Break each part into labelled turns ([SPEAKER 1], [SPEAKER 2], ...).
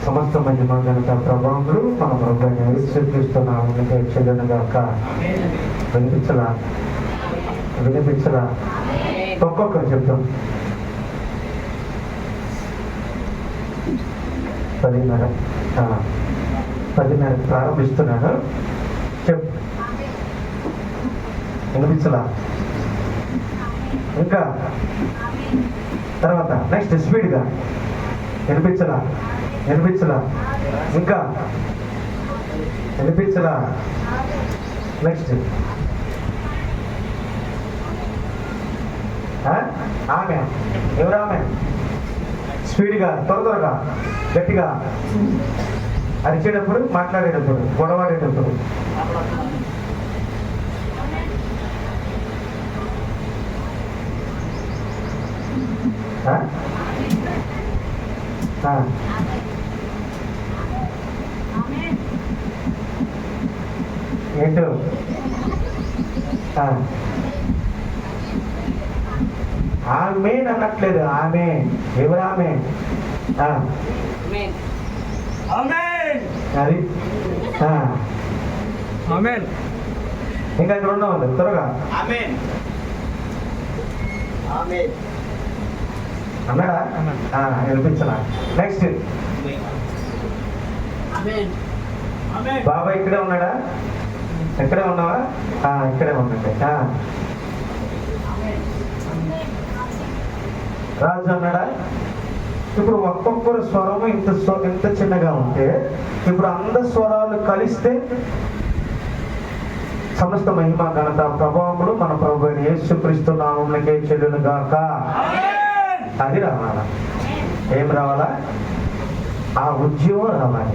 [SPEAKER 1] సమస్త మహిమ ఘనత ప్రభావములు మన ప్రభువైన యేసుక్రీస్తు నామమునకే చెల్లును గాక. వినిపించలా ఒక్కొక్కరు చెప్తాం. 10:30 ప్రారంభిస్తున్నాను. చెప్పు. వినిపించలా? ఇంకా తర్వాత నెక్స్ట్ స్పీడ్గా వినిపించలా? ఇంకా వినిపించలా? నెక్స్ట్ ఆమె ఎవరామె? స్పీడ్గా త్వరగా గట్టిగా అరిచేటప్పుడు, మాట్లాడేటప్పుడు, గొడవాడేటప్పుడు. ఏంటో ఆమె అనట్లేదు. ఆమె ఎవరామె? అది ఇంకా ఇక్కడ ఉన్నాం త్వరగా అన్నాడా? వినిపించలా? నెక్స్ట్ బాబా ఇక్కడే ఉన్నాడా? ఎక్కడే ఉన్నావా? ఇక్కడే ఉండండి. రాజు అన్నాడా? ఇప్పుడు ఒక్కొక్కరు స్వరము ఇంత చిన్నగా ఉంటే ఇప్పుడు అందరి స్వరాలు కలిస్తే సమస్త మహిమ ఘనత ప్రభావములు మన ప్రభువైన యేసుక్రీస్తు నామమునకే చెల్లును గాక. అది రావాలా? ఏం రావాలా? ఆ ఉద్యోగం రావాలి.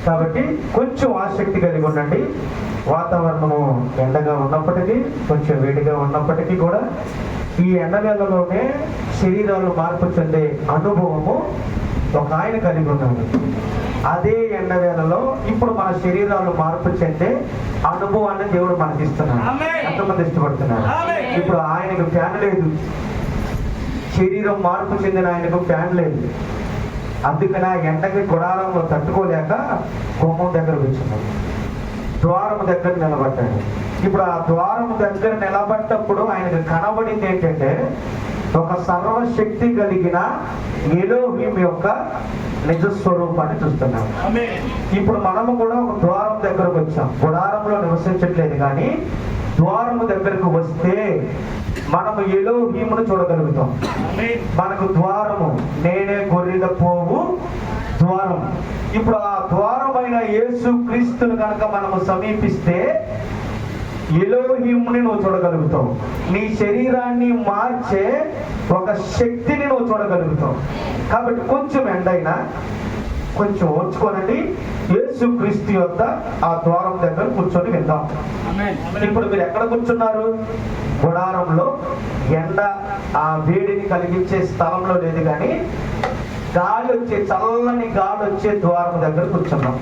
[SPEAKER 1] కాబట్టి కొంచెం ఆసక్తి కలిగి ఉండండి. వాతావరణము ఎండగా ఉన్నప్పటికీ, కొంచెం వేడిగా ఉన్నప్పటికీ కూడా ఈ ఎండ నెలలోనే శరీరాలు మార్పు చెందే అనుభవము ఒక ఆయన కలిగి ఉన్నాడు. అదే ఎండ వేళలో ఇప్పుడు మన శరీరాలు మార్పు చెందే అనుభవాన్ని దేవుడు మనకి ఇస్తున్నాడు. ఎంతమంది ఇష్టపడుతున్నారు? ఇప్పుడు ఆయనకు ఫ్యాన్ లేదు, శరీరం మార్పు చెందిన ఆయనకు ఫ్యాన్ లేదు. అందుకని ఆ ఎండకి గుడారంలో తట్టుకోలేక గుమ్మం దగ్గర కూర్చున్నాడు, ద్వారం దగ్గర నిలబడ్డాడు. ఇప్పుడు ఆ ద్వారం దగ్గర నిలబడ్డప్పుడు ఆయనకు కనబడింది ఏంటంటే ఒక సర్వశక్తి కలిగిన ఎలోహిం యొక్క నిజస్వరూపాన్ని చూస్తున్నాం. ఇప్పుడు మనము కూడా ఒక ద్వారం దగ్గరకు వచ్చాం. గుడారంలో నివసించట్లేదు, కానీ ద్వారము దగ్గరకు వస్తే మనము ఎలోహిమును చూడగలుగుతాం. మనకు ద్వారము, నేనే గొర్రెల పోవు ద్వారం. ఇప్పుడు ఆ ద్వారమైన యేసు క్రీస్తును కనుక మనము సమీపిస్తే ఎలోహిముని నువ్వు చూడగలుగుతావు. నీ శరీరాన్ని మార్చే ఒక శక్తిని నువ్వు చూడగలుగుతావు. కాబట్టి కొంచెం ఎండైనా కొంచెం ఓర్చుకోనండి. యేసు క్రీస్తు యొక్క ఆ ద్వారం దగ్గర కూర్చొని విందాం. ఇప్పుడు మీరు ఎక్కడ కూర్చున్నారు? గుడారంలో. ఎండ ఆ వేడిని కలిగించే స్థలంలో లేదు, కానీ గాలి వచ్చే, చల్లని గాలి వచ్చే ద్వారం దగ్గర కూర్చున్నాం.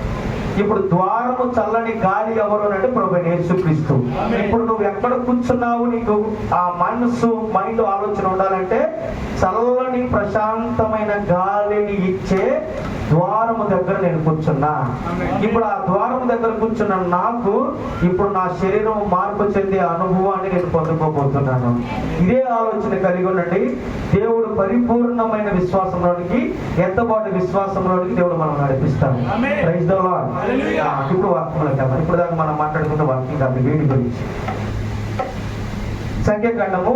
[SPEAKER 1] ఇప్పుడు ద్వారము చల్లని గాలి ఎవరు అంటే ప్రభువైన యేసుక్రీస్తు. ఇప్పుడు నువ్వు ఎక్కడ కూర్చున్నావు? నీకు ఆ మనసు, మైండ్ ఆలోచన ఉండాలంటే చల్లని ప్రశాంతమైన గాలిని ఇచ్చే ద్వారము దగ్గర నేను కూర్చున్నా. ఇప్పుడు ఆ ద్వారము దగ్గర కూర్చున్న నాకు ఇప్పుడు నా శరీరం మార్పు చెందే అనుభవాన్ని నేను పొందుకోబోతున్నాను. ఇదే ఆలోచన కలిగి ఉండండి. దేవుడు పరిపూర్ణమైన విశ్వాసంలోనికి, ఎంతపాటు విశ్వాసంలోనికి దేవుడు మనం నడిపిస్తాడు. Praise the Lord. ఇప్పుడు వాక్యంలోకి, ఇప్పుడు దాకా మనం మాట్లాడుకున్న వాక్యం కాదు, వీడి గురించి. సంఖ్యాకాండము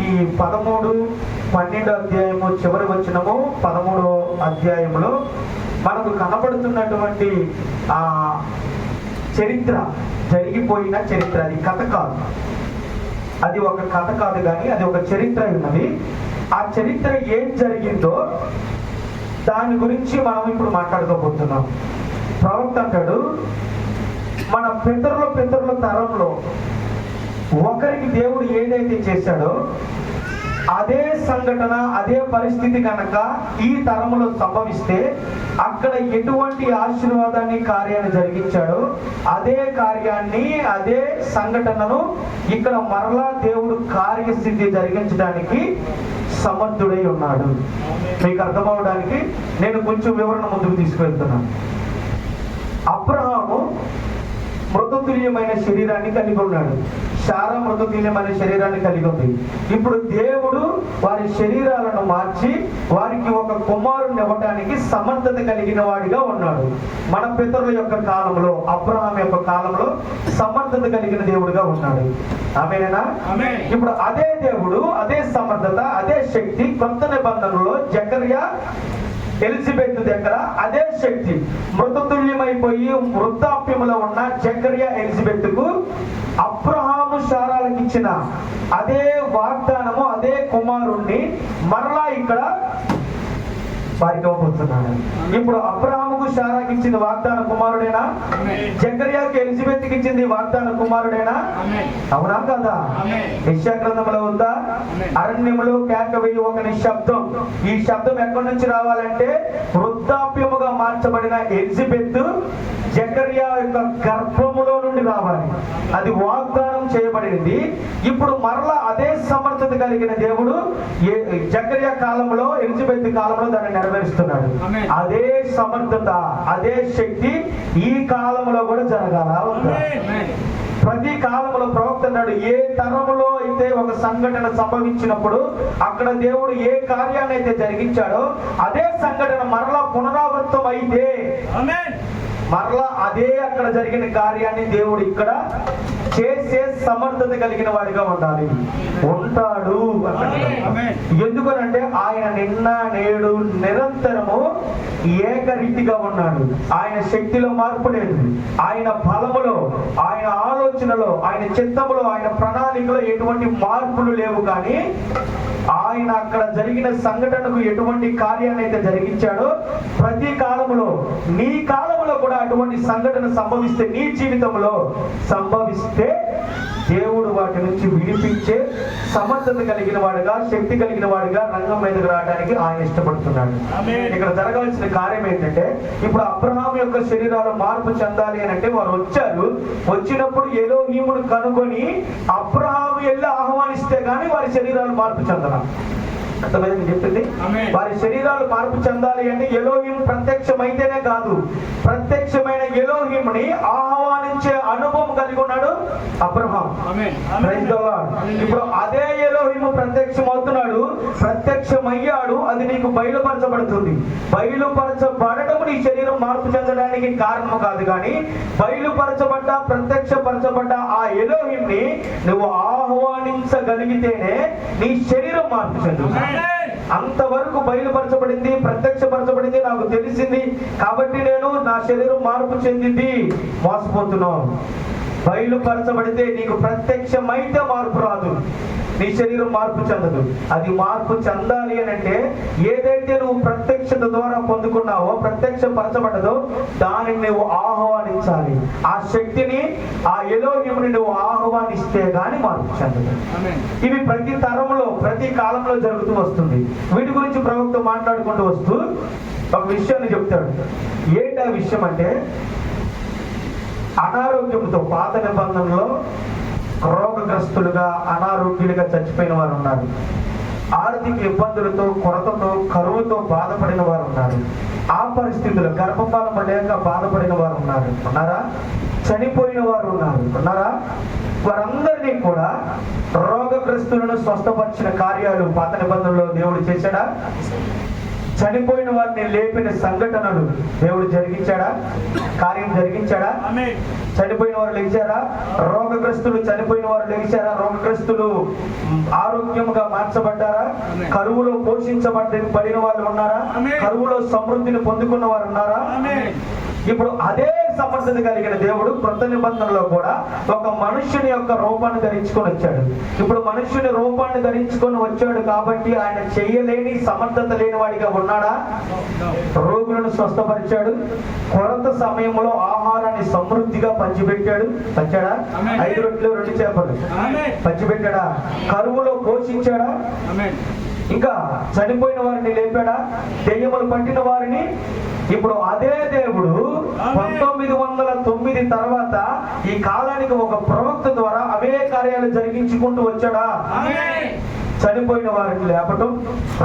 [SPEAKER 1] ఈ 13, 12 అధ్యాయము చివరి వచనము 13వ అధ్యాయంలో మనకు కనబడుతున్నటువంటి ఆ చరిత్ర, జరిగిపోయిన చరిత్ర. అది కథ కాదు, అది ఒక కథ కాదు, కానీ అది ఒక చరిత్ర ఉన్నది. ఆ చరిత్ర ఏం జరిగిందో దాని గురించి మనం ఇప్పుడు మాట్లాడుకోబోతున్నాం. ప్రవక్త అంటాడు, మన పితరుల తరంలో ఒకరికి దేవుడు ఏదైతే చేశాడో అదే సంఘటన అదే పరిస్థితి కనుక ఈ తరములో సంభవిస్తే అక్కడ ఎటువంటి ఆశీర్వాదాన్ని కార్యాన్ని జరిగించాడో అదే కార్యాన్ని అదే సంఘటనను ఇక్కడ మరలా దేవుడు కార్యస్థితి జరిగించడానికి సమర్థుడై ఉన్నాడు. మీకు అర్థమవడానికి నేను కొంచెం వివరణ ముందుకు తీసుకువెళ్తున్నాను. అబ్రహాము మృతతుల్యమైన శరీరాన్ని కలిగి ఉన్నాడు. శారా మృతతుల్యమైన శరీరాన్ని కలిగి ఉంది. ఇప్పుడు దేవుడు వారి శరీరాలను మార్చి వారికి ఒక కుమారుని ఇవ్వడానికి సమర్థత కలిగిన వాడిగా ఉన్నాడు. మన పితరుల యొక్క కాలంలో, అబ్రహాం యొక్క కాలంలో సమర్థత కలిగిన దేవుడిగా ఉన్నాడు. ఆమేనా? ఇప్పుడు అదే దేవుడు, అదే సమర్థత, అదే శక్తి కొత్త నిబంధనలో జకర్యా ఎలిజబెత్ దగ్గర అదే శక్తి మృతతుల్యమైపోయి వృద్ధాప్యములో ఉన్న జకర్యా ఎలిజబెత్ కు అబ్రహాము శారాలకు ఇచ్చిన అదే వాగ్దానము, అదే కుమారుణ్ణి మరలా ఇక్కడ వారికి ఇవ్వబోతున్నాడు. ఇప్పుడు అబ్రహాముకు శారాకి ఇచ్చింది వాగ్దాన కుమారుడేనా? జకర్యాకి ఎలిజబెత్ కి ఇచ్చింది వాగ్దాన కుమారుడేనా? అవునా కదా? యెషయా గ్రంథంలో ఉందా? అరణ్యములో కేక వేయి ఒక నిశ్శబ్దం. ఈ శబ్దం ఎక్కడి నుంచి రావాలంటే వృద్ధాప్యముగా మార్చబడిన ఎలిజబెత్ జకర్యా యొక్క గర్భములో నుండి రావాలి. అది వాగ్దానం చేయబడింది. ఇప్పుడు మరలా అదే సమర్థత కలిగిన దేవుడు జకర్యా కాలంలో, ఎలిజబెత్ కాలంలో దాన్ని నెరవేరుస్తున్నాడు. అదే సమర్థత, అదే శక్తి ఈ కాలంలో కూడా జరగాల. ప్రతి కాలంలో ప్రవక్త అన్నాడు, ఏ తరములో అయితే ఒక సంఘటన సంభవించినప్పుడు అక్కడ దేవుడు ఏ కార్యాన్ని అయితే జరిగించాడో అదే సంఘటన మరలా పునరావృతం అయితే మరలా అదే అక్కడ జరిగిన కార్యాన్ని దేవుడు ఇక్కడ చేసే సమర్థత కలిగిన వాడిగా ఉండాలి, ఉంటాడు. ఎందుకనంటే ఆయన నిన్న నేడు నిరంతరము ఏకరీతిగా ఉన్నాడు. ఆయన శక్తిలో మార్పు లేదు. ఆయన బలములో, ఆయన ఆలోచనలో, ఆయన చిత్తములో, ఆయన ప్రణాళికలో ఎటువంటి మార్పులు లేవు. కానీ ఆయన అక్కడ జరిగిన సంఘటనకు ఎటువంటి కార్యాన్ని అయితే జరిగించాడో ప్రతి కాలంలో, నీ కాలంలో కూడా అటువంటి సంఘటన సంభవిస్తే, నీ జీవితంలో సంభవిస్తే దేవుడు వాటి నుంచి విడిపించే సమర్థత కలిగిన వాడుగా, శక్తి కలిగిన వాడుగా రంగం మీదకి రావడానికి ఆయన ఇష్టపడుతున్నాడు. ఇక్కడ జరగాల్సిన కార్యం ఏంటంటే, ఇప్పుడు అబ్రహాం యొక్క శరీరాలు మార్పు చెందాలి అని అంటే వారు వచ్చారు. వచ్చినప్పుడు ఎలోహీమును కనుగొని అబ్రహాం వెళ్ళి ఆహ్వానిస్తే గానీ వారి శరీరాలు మార్పు చెందరా? అర్థమైంది చెప్పింది. వారి శరీరాలు మార్పు చెందాలి అంటే ఎలోహిం ప్రత్యక్షమైతేనే కాదు, ప్రత్యక్షమైన ఎలోహింని ఆహ్వానించే అనుభవం కలిగి ఉన్నాడు అబ్రహాం. ఇప్పుడు అదే ఎలోహిము ప్రత్యక్షమవుతున్నాడు, ప్రత్యక్షమయ్యాడు. అది నీకు బయలుపరచబడుతుంది. బయలుపరచబడటం నీ శరీరం మార్పు చెందడానికి కారణము కాదు, కానీ బయలుపరచబడ్డ, ప్రత్యక్షపరచబడ్డ ఆ ఎలోహింని నువ్వు ఆహ్వానించగలిగితేనే నీ శరీరం మార్పు చెందుతుంది. అంతవరకు బయలుపరచబడింది, ప్రత్యక్షపరచబడింది, నాకు తెలిసింది కాబట్టి నేను నా శరీరం మార్పు చెందింది, మోసపోతున్నావు. బయలుపరచబడితే నీకు ప్రత్యక్షమైతే మార్పు రాదు, నీ శరీరం మార్పు చెందదు. అది మార్పు చెందాలి అని అంటే ఏదైతే నువ్వు ప్రత్యక్షత ద్వారా పొందుకున్నావో, ప్రత్యక్షపరచబడ్డదో దానిని నువ్వు ఆహ్వానించాలి. ఆ శక్తిని, ఆ ఎలోహిముని నువ్వు ఆహ్వానిస్తే గాని మార్పు చెందదు. ఇవి ప్రతి తరంలో, ప్రతి కాలంలో జరుగుతూ వస్తుంది. వీటి గురించి ప్రవక్త మాట్లాడుకుంటూ వస్తూ ఒక విషయాన్ని చెప్తాడు. ఏంటి ఆ విషయం అంటే, అనారోగ్యంతో పాత నిబంధనలో రోగగ్రస్తులుగా, అనారోగ్యులుగా చచ్చిపోయిన వారు ఉన్నారు. ఆర్థిక ఇబ్బందులతో, కొరతతో, కరువుతో బాధపడిన వారు ఉన్నారు. ఆ పరిస్థితుల్లో గర్భఫలం లేక బాధపడిన వారు ఉన్నారు. ఉన్నారా? చనిపోయిన వారు ఉన్నారా? వారందరినీ కూడా రోగగ్రస్తులను స్వస్థపరిచిన కార్యాలు పాత నిబంధనలో దేవుడు చేశాడా? చనిపోయిన వారిని లేపిన సంఘటనలు దేవుడు జరిగించాడా? కార్యం జరిగించాడా? చనిపోయిన వారు లేచారా? రోగగ్రస్తులు చనిపోయిన వారు లేచారా? రోగగ్రస్తులు ఆరోగ్యంగా మార్చబడ్డారా? కరువులో పోషించబడిన వాళ్ళు ఉన్నారా? కరువులో సమృద్ధిని పొందుకున్న వారు ఉన్నారా? ఇప్పుడు అదే సమర్థత కలిగిన దేవుడు క్రొత్త నిబంధనలో కూడా ఒక మనుష్యుని యొక్క రూపాన్ని ధరించుకొని వచ్చాడు. ఇప్పుడు మనుష్యుని రూపాన్ని ధరించుకొని వచ్చాడు కాబట్టి ఆయన చేయలేని సమర్థత లేని వాడిగా ఉన్నాడా? రోగులను స్వస్థపరిచాడు. కొరత సమయంలో ఆహారాన్ని సమృద్ధిగా పంచిపెట్టాడు. పంచాడా? 5 రొట్టెలు 2 చేపలు పంచిపెట్టాడా? కరువులో పోషించాడా? ఇంకా చనిపోయిన వారిని లేపాడా? దెయ్యములు పట్టిన వారిని. ఇప్పుడు అదే దేవుడు 1909 తర్వాత ఈ కాలానికి ఒక ప్రవక్త ద్వారా అవే కార్యాలు జరిగించుకుంటూ వచ్చాడా? చనిపోయిన వారిని లేపటం,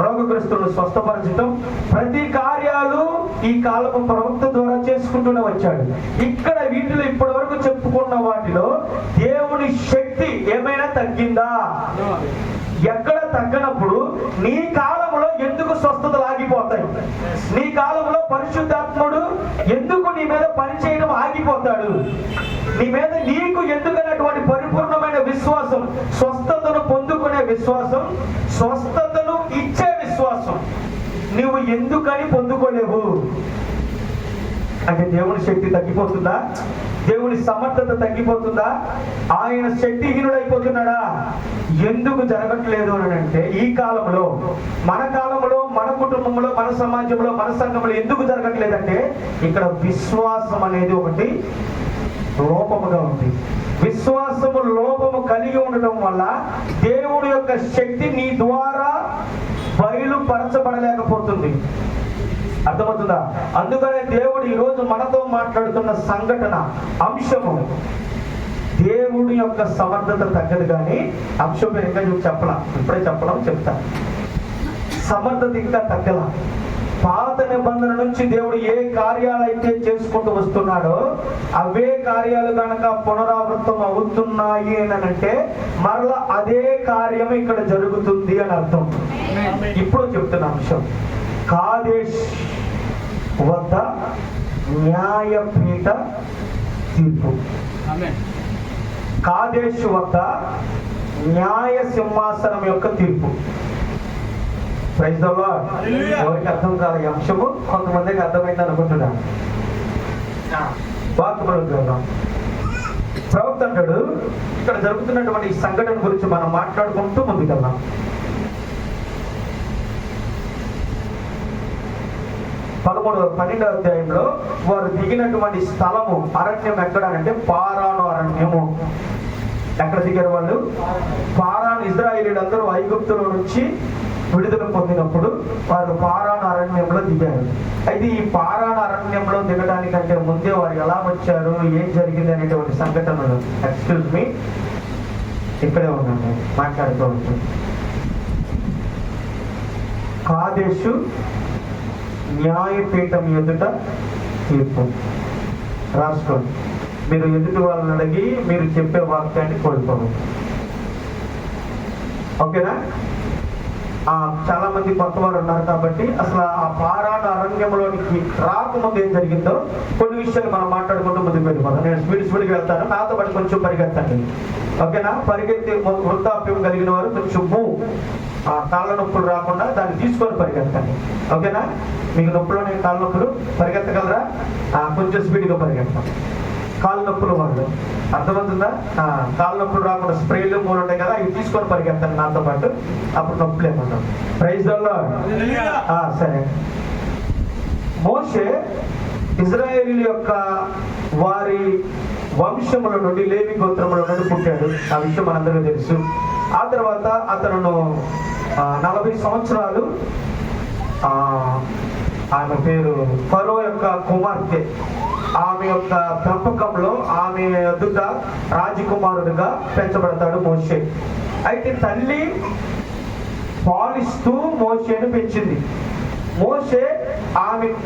[SPEAKER 1] రోగగ్రస్తులను స్వస్థపరచటం, ప్రతి కార్యాలు ఈ కాలపు ప్రవక్త ద్వారా చేసుకుంటూనే వచ్చాడు. ఇక్కడ వీటిలో ఇప్పటి వరకు చెప్పుకున్న వాటిలో దేవుని శక్తి ఏమైనా తగ్గిందా? ఎక్కడ తగ్గనప్పుడు నీ కాలంలో ఎందుకు స్వస్థతలు ఆగిపోతాయి? నీ కాలంలో పరిశుద్ధాత్ముడు ఎందుకు నీ మీద పనిచేయడం ఆగిపోతాడు? నీ మీద నీకు ఎందుకనేటువంటి పరిపూర్ణమైన విశ్వాసం, స్వస్థతను పొందుకునే విశ్వాసం, స్వస్థతను ఇచ్చే విశ్వాసం నువ్వు ఎందుకని పొందుకోలేవు? అంటే దేవుని శక్తి తగ్గిపోతుందా? దేవుని సమర్థత తగ్గిపోతుందా? ఆయన శక్తిహీనుడైపోతున్నాడా? ఎందుకు జరగట్లేదు అని అంటే ఈ కాలంలో, మన కాలంలో, మన కుటుంబంలో, మన సమాజంలో, మన సంఘంలో ఎందుకు జరగట్లేదంటే ఇక్కడ విశ్వాసం అనేది ఒకటి లోపముగా ఉంది. విశ్వాసము లోపము కలిగి ఉండటం వల్ల దేవుడి యొక్క శక్తి నీ ద్వారా బయలుపరచబడలేకపోతుంది. అర్థమవుతుందా? అందుకనే దేవుడు ఈరోజు మనతో మాట్లాడుతున్న సంఘటన అంశము దేవుడి యొక్క సమర్థత తగ్గదు. కానీ అంశం పేరు ఇంకా నువ్వు చెప్పలా, ఇప్పుడే చెప్పడం చెప్తా. సమర్థత ఇంకా తగ్గల. పాత నిబంధన నుంచి దేవుడు ఏ కార్యాలు అయితే చేసుకుంటూ వస్తున్నాడో అవే కార్యాలు కనుక పునరావృతం అవుతున్నాయి అని అంటే మరలా అదే కార్యం ఇక్కడ జరుగుతుంది అని అర్థం. ఇప్పుడు చెప్తున్న అంశం కాదేశ్ వద్ద న్యాయపీఠ తీర్పు. కాదేశ్ వద్ద న్యాయ సింహాసనం యొక్క తీర్పు. Praise the Lord. ఎవరికి అర్థం కాదు ఈ అంశము, కొంతమందికి అర్థమైంది అనుకుంటున్నాను. వాక్యంలో ప్రవక్త అంటాడు, ఇక్కడ జరుగుతున్నటువంటి ఈ సంఘటన గురించి మనం మాట్లాడుకుంటూ ముందుకెళ్దాం. 12వ అధ్యాయంలో వారు దిగినటువంటి స్థలము అరణ్యం ఎక్కడానంటే పారాను అరణ్యము. ఎక్కడ దిగారు వాళ్ళు? పారాను. ఇశ్రాయేలీయులందరూ ఐగుప్తులో నుంచి విడుదల పొందినప్పుడు వారు పారాను అరణ్యంలో దిగారు. అయితే ఈ పారాను అరణ్యంలో దిగడానికంటే ముందే వారు ఎలా వచ్చారు, ఏం జరిగింది అనేటువంటి సంఘటనలు, ఎక్స్క్యూజ్ మీ, ఇక్కడే ఉన్నాను మాట్లాడుతూ ఉంటుంది. కాదేశు న్యాయపీఠం ఎదుట తీర్పు. రాసుకోండి. మీరు ఎదుటి వాళ్ళని అడిగి మీరు చెప్పే వాక్యాన్ని కోల్పోవు. ఓకేనా? చాలా మంది కొత్త వారు ఉన్నారు కాబట్టి అసలు ఆ పారాను అరణ్యంలోనికి రాకముందు ఏం జరిగిందో కొన్ని విషయాలు మనం మాట్లాడుకుంటూ ముందుకు వెళ్ళిపోతాం. నేను స్పీడ్కి వెళ్తాను, నాతో పాటు కొంచెం పరిగెత్తండి. ఓకేనా? పరిగెత్తి వృద్ధాప్యం కలిగిన వారు కొంచెం కాళ్ళ నొప్పులు రాకుండా దాన్ని తీసుకొని పరిగెత్తండి. ఓకేనా? మీకు నొప్పులు కాళ్ళ నొప్పులు పరిగెత్తగలరా? కొంచెం స్పీడ్గా పరిగెత్తాం. కాళ్ళ నొప్పులు వాళ్ళు అర్థమవుతుందా? కాళ్ళ నొప్పులు రాకుండా స్ప్రేలు మూలు ఉంటాయి కదా, ఇవి తీసుకొని పరిగెత్తాను నాతో పాటు, అప్పుడు నొప్పులు ఏమన్నా. Praise the Lord. సరే. మోషే ఇశ్రాయేలు యొక్క వారి వంశముల నుండి, లేవి గోత్రముల నుండి పుట్టాడు. ఆ విషయం మనందరికీ తెలుసు. ఆ తర్వాత అతను 40 సంవత్సరాలు ఆమె పేరు ఫరో యొక్క కుమార్తె, ఆమె యొక్క పెంపకంలో ఆమె ఎదుట రాజకుమారుడిగా పెంచబడతాడు మోషే. అయితే తల్లి పాలిస్తూ మోషేను పెంచింది.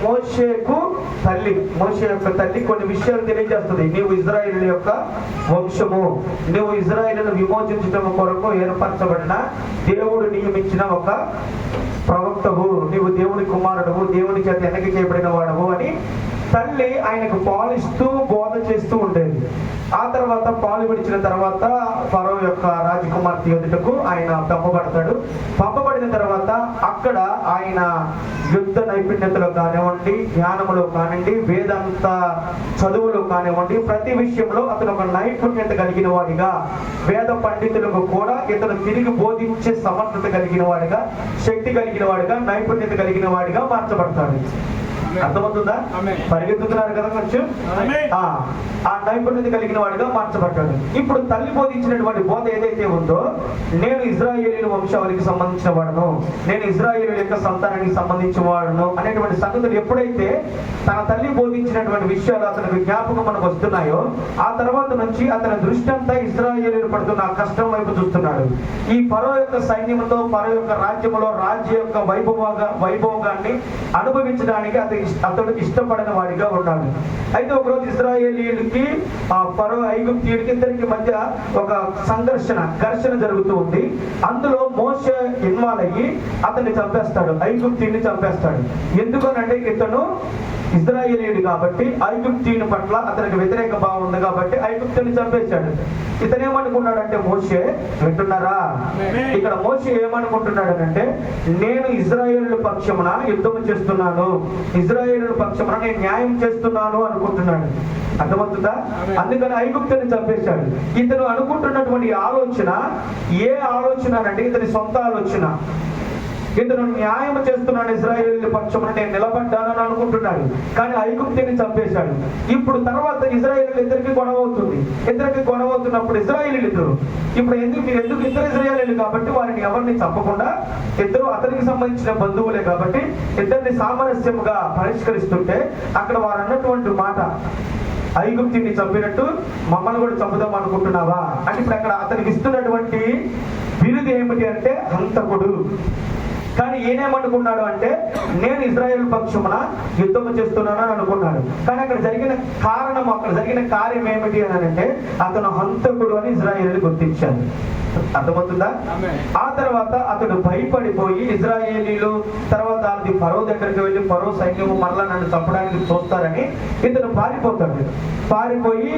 [SPEAKER 1] మోషేకు తల్లి, మోషే యొక్క తల్లి కొన్ని విషయాలు తెలియజేస్తుంది. నీవు ఇశ్రాయేలు యొక్క వంశము, నువ్వు ఇశ్రాయేలును విమోచించడం కొరకు ఏర్పరచబడిన దేవుడు నియమించిన ఒక ప్రవక్తవు, నీవు దేవుని కుమారుడవు, దేవుని చేత ఎన్నిక చేయబడిన వాడవు అని తల్లి ఆయనకు పాలిస్తూ బోధ చేస్తూ ఉండేది. ఆ తర్వాత పాలు విడిచిన తర్వాత ఫరో యొక్క రాజకుమార్తె ఎదుటకు ఆయన పంపబడతాడు. పంపబడిన తర్వాత అక్కడ ఆయన యుద్ధ నైపుణ్యతలో కానివ్వండి, జ్ఞానములో కానివ్వండి, వేదాంత చదువులో కానివ్వండి, ప్రతి విషయంలో అతను ఒక నైపుణ్యత కలిగిన వాడిగా, వేద పండితులకు కూడా ఇతను తిరిగి బోధించే సమర్థత కలిగిన వాడిగా, శక్తి కలిగిన వాడిగా, నైపుణ్యత కలిగిన వాడిగా మార్చబడతాడు. అర్థమవుతుందా? పరిగెత్తుతున్నారు కదా కొంచెం. ఆ నైపుణ్యత కలిగిన వాడిగా మార్చబడ్డాడు. ఇప్పుడు తల్లి బోధించినటువంటి బోధ ఏదైతే ఉందో, నేను ఇజ్రాయేలీల వంశావళికి సంబంధించిన వాడను, నేను ఇజ్రాయేలీల యొక్క సంతానానికి సంబంధించిన వాడను అనేటువంటి సంగతులు ఎప్పుడైతే తన తల్లి బోధించినటువంటి విషయాలు అతనికి జ్ఞాపకం మనకు వస్తున్నాయో, ఆ తర్వాత నుంచి అతని దృష్టి అంతా ఇజ్రాయేలీలు పడుతున్న కష్టం వైపు చూస్తున్నాడు. ఈ ఫరో యొక్క సైన్యంతో, ఫరో యొక్క రాజ్యంలో రాజ్య యొక్క వైభోగాన్ని అనుభవించడానికి అతడు ఇష్టపడిన వాడిగా ఉన్నాడు. అయితే ఒకరోజు ఇశ్రాయేలీయులకి ఫరో ఐగుప్తీయుడికి ఇద్దరికి మధ్య ఒక ఘర్షణ జరుగుతూ ఉంది. అందులో మోషే ఇన్వాల్వ్ అయ్యి అతన్ని చంపేస్తాడు, ఐగుప్తీయుడిని చంపేస్తాడు. ఎందుకనంటే ఇతను ఇశ్రాయేలీయుడు కాబట్టి ఐగుప్తీయుని పట్ల అతనికి వ్యతిరేక భావం ఉంది కాబట్టి ఐగుప్తుని చంపేశాడు. ఇతనేమనుకున్నాడంటే, మోషే వింటున్నారా, ఇక్కడ మోషే ఏమనుకుంటున్నాడు అంటే, నేను ఇజ్రాయేలు పక్షమున యుద్ధం చేస్తున్నాను, ఇజ్రాయేలు పక్షమున నేను న్యాయం చేస్తున్నాను అనుకుంటున్నాడు. అర్థమవుతుందా? అందుకని ఐగుప్తుని చంపేశాడు. ఇతను అనుకుంటున్నటువంటి ఆలోచన ఏ ఆలోచన అంటే ఇతని సొంత ఆలోచన. ఇతను న్యాయం చేస్తున్నాడు, ఇజ్రాయేలు పక్షమున నేను నిలబడ్డానని అనుకుంటున్నాడు. కానీ ఐగుప్తుని చంపేశాడు. ఇప్పుడు తర్వాత ఇజ్రాయేలీలు ఇద్దరికి గొడవ అవుతుంది. ఇద్దరికి గొడవ అవుతున్నప్పుడు ఇజ్రాయేలీలు ఇద్దరు ఇప్పుడు మీరు ఎందుకు ఇద్దరు ఇజ్రాయేలీలు కాబట్టి వారిని ఎవరిని చంపకుండా, ఇద్దరు అతనికి సంబంధించిన బంధువులే కాబట్టి ఇద్దరిని సామరస్యముగా పరిష్కరిస్తుంటే అక్కడ వారు అన్నటువంటి మాట, ఐగుప్తుని చంపినట్టు మమ్మల్ని కూడా చంపుదాం అనుకుంటున్నావా అంటే ఇప్పుడు అక్కడ అతనికి ఇస్తున్నటువంటి బిరుదు ఏమిటి అంటే హంతకుడు. కానీ ఈయనేమనుకున్నాడు అంటే, నేను ఇజ్రాయేల్ పక్షమున యుద్ధం చేస్తున్నాను అని అనుకున్నాడు. కానీ అక్కడ జరిగిన కార్యం ఏమిటి అని అంటే, అతను హంతకుడు అని ఇజ్రాయేలు గుర్తించాడు. అర్థమవుతుందా? ఆ తర్వాత అతడు భయపడిపోయి ఇజ్రాయేలీలు తర్వాత అది ఫరో దగ్గరికి వెళ్ళి, ఫరో సైన్యము మరలా నన్ను చంపడానికి చూస్తారని ఇతను పారిపోతాడు. పారిపోయి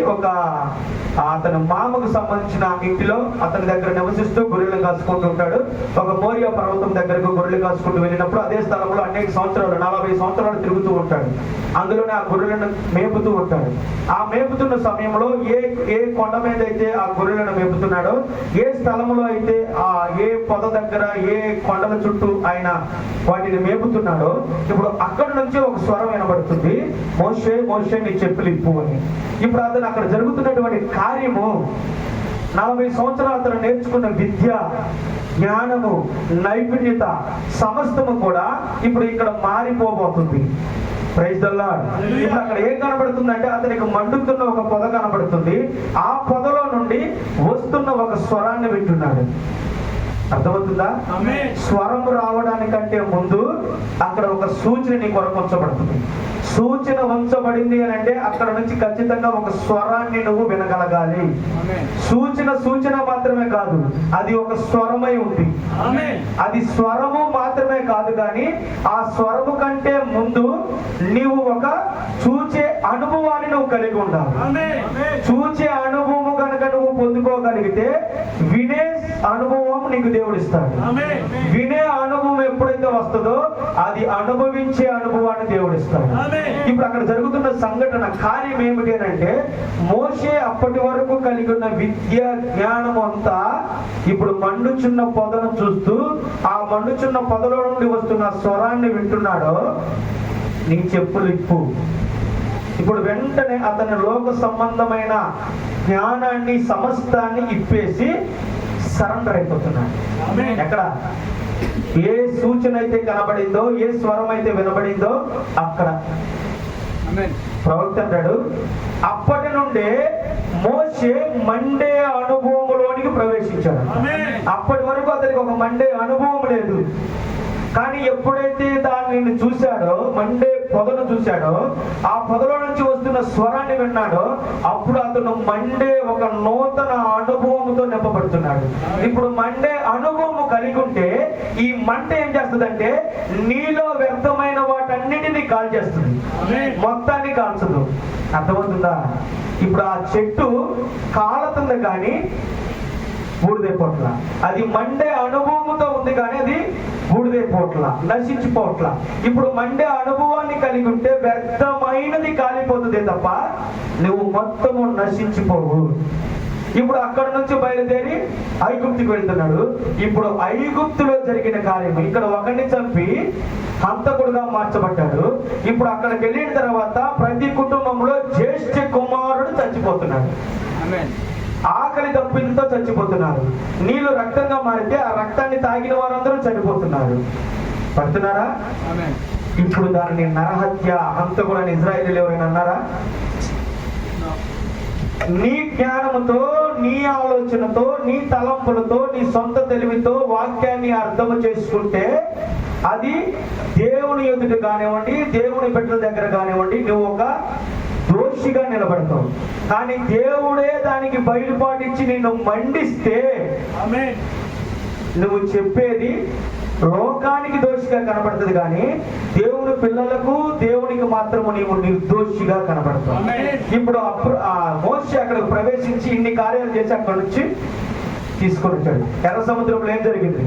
[SPEAKER 1] అతను మామకు సంబంధించిన ఇంటిలో అతని దగ్గర నివసిస్తూ గొర్రెలు కాసుకుంటూ ఉంటాడు. ఒక మోరియా పర్వతం దగ్గరకు గొర్రెలు కాసుకుంటూ వెళ్ళినప్పుడు అదే స్థలంలో అనేక సంవత్సరాలు 40 సంవత్సరాలు తిరుగుతూ ఉంటాడు. అందులోనే ఆ గొర్రెలను మేపుతూ ఉంటాడు. ఆ మేపుతున్న సమయంలో ఏ కొండ మీద అయితే ఆ గొర్రెలను మేపుతున్నాడో, ఏ స్థలంలో అయితే ఏ పొద దగ్గర, ఏ కొండల చుట్టూ ఆయన వాటిని మేపుతున్నాడో, ఇప్పుడు అక్కడ నుంచి ఒక స్వరం వినబడుతుంది, మోషే మోషే నీ చెప్పులు ఇప్పు అని. ఇప్పుడు అతను అక్కడ జరుగుతున్నటువంటి కార్యము 40 సంవత్సరాలు అతను నేర్చుకున్న విద్య, జ్ఞానము, నైపుణ్యత సమస్తము కూడా ఇప్పుడు ఇక్కడ మారిపోబోతుంది. Praise the Lord. ఇప్పుడు అక్కడ ఏం కనబడుతుంది అంటే, అతనికి మండుతున్న ఒక పొద కనబడుతుంది. ఆ పొదలో నుండి వస్తున్న ఒక స్వరాన్ని వింటున్నాడు. అర్థమవుతుందా? స్వరం రావడానికంటే ముందు అక్కడ ఒక సూచన నీ కొరకు ఉంచబడుతుంది. సూచన ఉంచబడింది అని అంటే అక్కడ నుంచి ఖచ్చితంగా ఒక స్వరాన్ని నువ్వు వినగలగాలి. సూచన మాత్రమే కాదు, అది ఒక స్వరమై ఉంది. అది స్వరము మాత్రమే కాదు, కానీ ఆ స్వరము కంటే ముందు నీవు ఒక చూచే అనుభవాన్ని నువ్వు కలిగి ఉండాలి. చూచే అనుభవము కనుక నువ్వు పొందుకోగలిగితే వినే అనుభవం నీకు దేవుడు ఇస్తాడు. వినే అనుభవం ఎప్పుడైతే వస్తుందో అది అనుభవించే అనుభవాన్ని దేవుడు ఇస్తాడు. ఇప్పుడు అక్కడ జరుగుతున్న సంఘటన కార్యం ఏమిటి అంటే, మోషే అప్పటి వరకు కలిగి ఉన్న విద్య జ్ఞానం అంతా ఇప్పుడు మండుచున్న పొదను చూస్తూ, ఆ మండుచున్న పొదలో నుండి వస్తున్న స్వరాన్ని వింటున్నాడో, నీ చెప్పులు ఇప్పు. ఇప్పుడు వెంటనే అతని లోక సంబంధమైన జ్ఞానాన్ని సమస్తాన్ని ఇప్పేసి సరెండర్ అయిపోతున్నాడు. ఎక్కడ ఏ సూచన అయితే కనబడిందో, ఏ స్వరం అయితే వినబడిందో అక్కడ ప్రవక్త అంటాడు, అప్పటి నుండే మోషే మండే అనుభవంలోనికి ప్రవేశించాడు. అప్పటి వరకు అతనికి ఒక మండే అనుభవం లేదు. కానీ ఎప్పుడైతే దాన్ని చూశాడో, మండే పొదను చూశాడో, ఆ పొదలో నుంచి వస్తున్న స్వరాన్ని విన్నాడో, అప్పుడు అతను మండే ఒక నూతన అనుభవంతో నింపబడుతున్నాడు. ఇప్పుడు మండే అనుభవం కలిగి ఉంటే ఈ మంట ఏం చేస్తుందంటే, నీలో వ్యర్థమైన వాటన్నిటిని కాల్ చేస్తుంది, మొత్తాన్ని కాల్చదు. అర్థమవుతుందా? ఇప్పుడు ఆ చెట్టు కాలుతుంది కానీ బూడిదైపోట్ల, అది మండే అనుభవంతో ఉంది కానీ అది బూడిదైపోట్ల, నశించిపోట్ల. ఇప్పుడు మండే అనుభవాన్ని కలిగి ఉంటే వ్యర్థమైనది కాలిపోతుంది తప్ప నువ్వు మొత్తము నశించిపోవు. ఇప్పుడు అక్కడ నుంచి బయలుదేరి ఐగుప్తుకి వెళ్తున్నాడు. ఇప్పుడు ఐగుప్తులో జరిగిన కార్యం, ఇక్కడ ఒకరిని చంపి హంతకుడుగా మార్చబడ్డాడు. ఇప్పుడు అక్కడికి వెళ్ళిన తర్వాత ప్రతి కుటుంబంలో జ్యేష్ఠ కుమారుడు చచ్చిపోతున్నాడు. ఆకలి దప్పికతో చచ్చిపోతున్నారు. నీళ్లు రక్తంగా మారితే ఆ రక్తాన్ని తాగిన వారందరూ చనిపోతున్నారు. పడుతున్నారా? ఇప్పుడు దానిని నరహత్య, హంతకుడని ఇజ్రాయేలీలు ఎవరైనా అన్నారా? నీ జ్ఞానముతో, నీ ఆలోచనతో, నీ తలంపులతో, నీ సొంత తెలివితో వాక్యాన్ని అర్థం చేసుకుంటే అది దేవుని ఎదుట కానివ్వండి, దేవుని బిడ్డల దగ్గర కానివ్వండి, నువ్వు ఒక దోషిగా నిలబడతావు. కానీ దేవుడే దానికి బయలుపాటించి నిన్ను మండిస్తే నువ్వు చెప్పేది లోకానికి దోషిగా కనబడుతుంది కానీ దేవుని పిల్లలకు, దేవునికి మాత్రము నీవు నిర్దోషిగా కనబడతావు. ఇప్పుడు మోషే అక్కడికి ప్రవేశించి ఇన్ని కార్యాలు చేసి అక్కడి నుంచి తీసుకొని వచ్చాడు. ఎర్ర సముద్రంలో ఏం జరిగింది?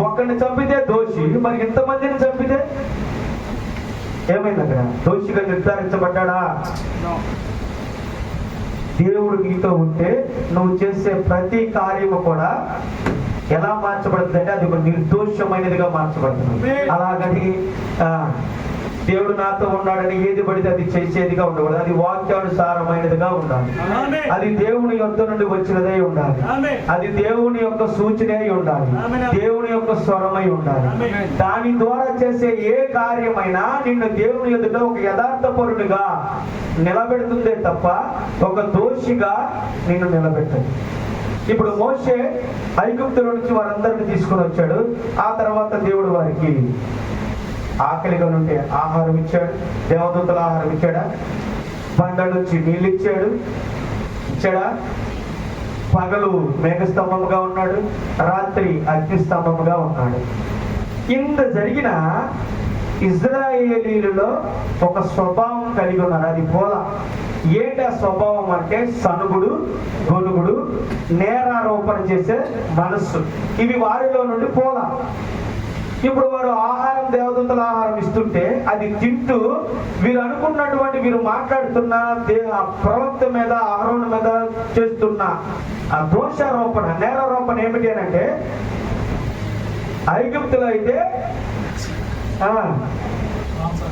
[SPEAKER 1] ఒక్కడిని చంపితే దోషి, మరి ఇంతమందిని చంపితే ఏమైంది? అక్కడ దోషిగా నిర్ధారించబడ్డా? దేవుడు నీతో ఉంటే నువ్వు చేసే ప్రతి కార్యము కూడా ఎలా మార్చబడుతుంది అంటే అది ఒక నిర్దోషమైనదిగా మార్చబడుతుంది. అలాగని దేవుడు నాతో ఉన్నాడని ఏది పడితే అది చేసేదిగా ఉండకూడదు. అది వాక్యానుసారమైనదిగా ఉండాలి. అది దేవుని యొద్ద నుండి వచ్చినదై ఉండాలి. అది దేవుని యొక్క సూచన ఉండాలి. దేవుని యొక్క స్వరమై ఉండాలి. దాని ద్వారా చేసే ఏ కార్యమైనా నిన్ను దేవుని ఎదుట ఒక యథార్థపరుడిగా నిలబెడుతుందే తప్ప ఒక దోషిగా నిన్ను నిలబెట్టదు. ఇప్పుడు మోషే ఐగుప్తుల నుంచి వారందరిని తీసుకొని వచ్చాడు. ఆ తర్వాత దేవుడు వారికి ఆకలిగా నుండి ఆహారం ఇచ్చాడు. దేవదూతల ఆహారం ఇచ్చాడా? బండ నుంచి నీళ్ళు ఇచ్చాడా? పగలు మేఘస్తంభముగా ఉన్నాడు, రాత్రి అగ్నిస్తంభముగా ఉన్నాడు. ఇంత జరిగిన ఇజ్రాయేలీలలో ఒక స్వభావం కలిగి ఉన్నారు. అది పోల. ఏంటి ఆ స్వభావం అంటే సనుగుడు, గొనుగుడు, నేరారోపణ చేసే మనస్సు. ఇవి వారిలో నుండి పోల. ఇప్పుడు వారు ఆహారం, దేవదూతల ఆహారం ఇస్తుంటే అది తింటూ వీరు మాట్లాడుతున్న ప్రవక్త మీద, అహరోను మీద చేస్తున్న ఆ దోషారోపణ, నేరారోపణ ఏమిటి అని అంటే, ఐగుప్తులో అయితే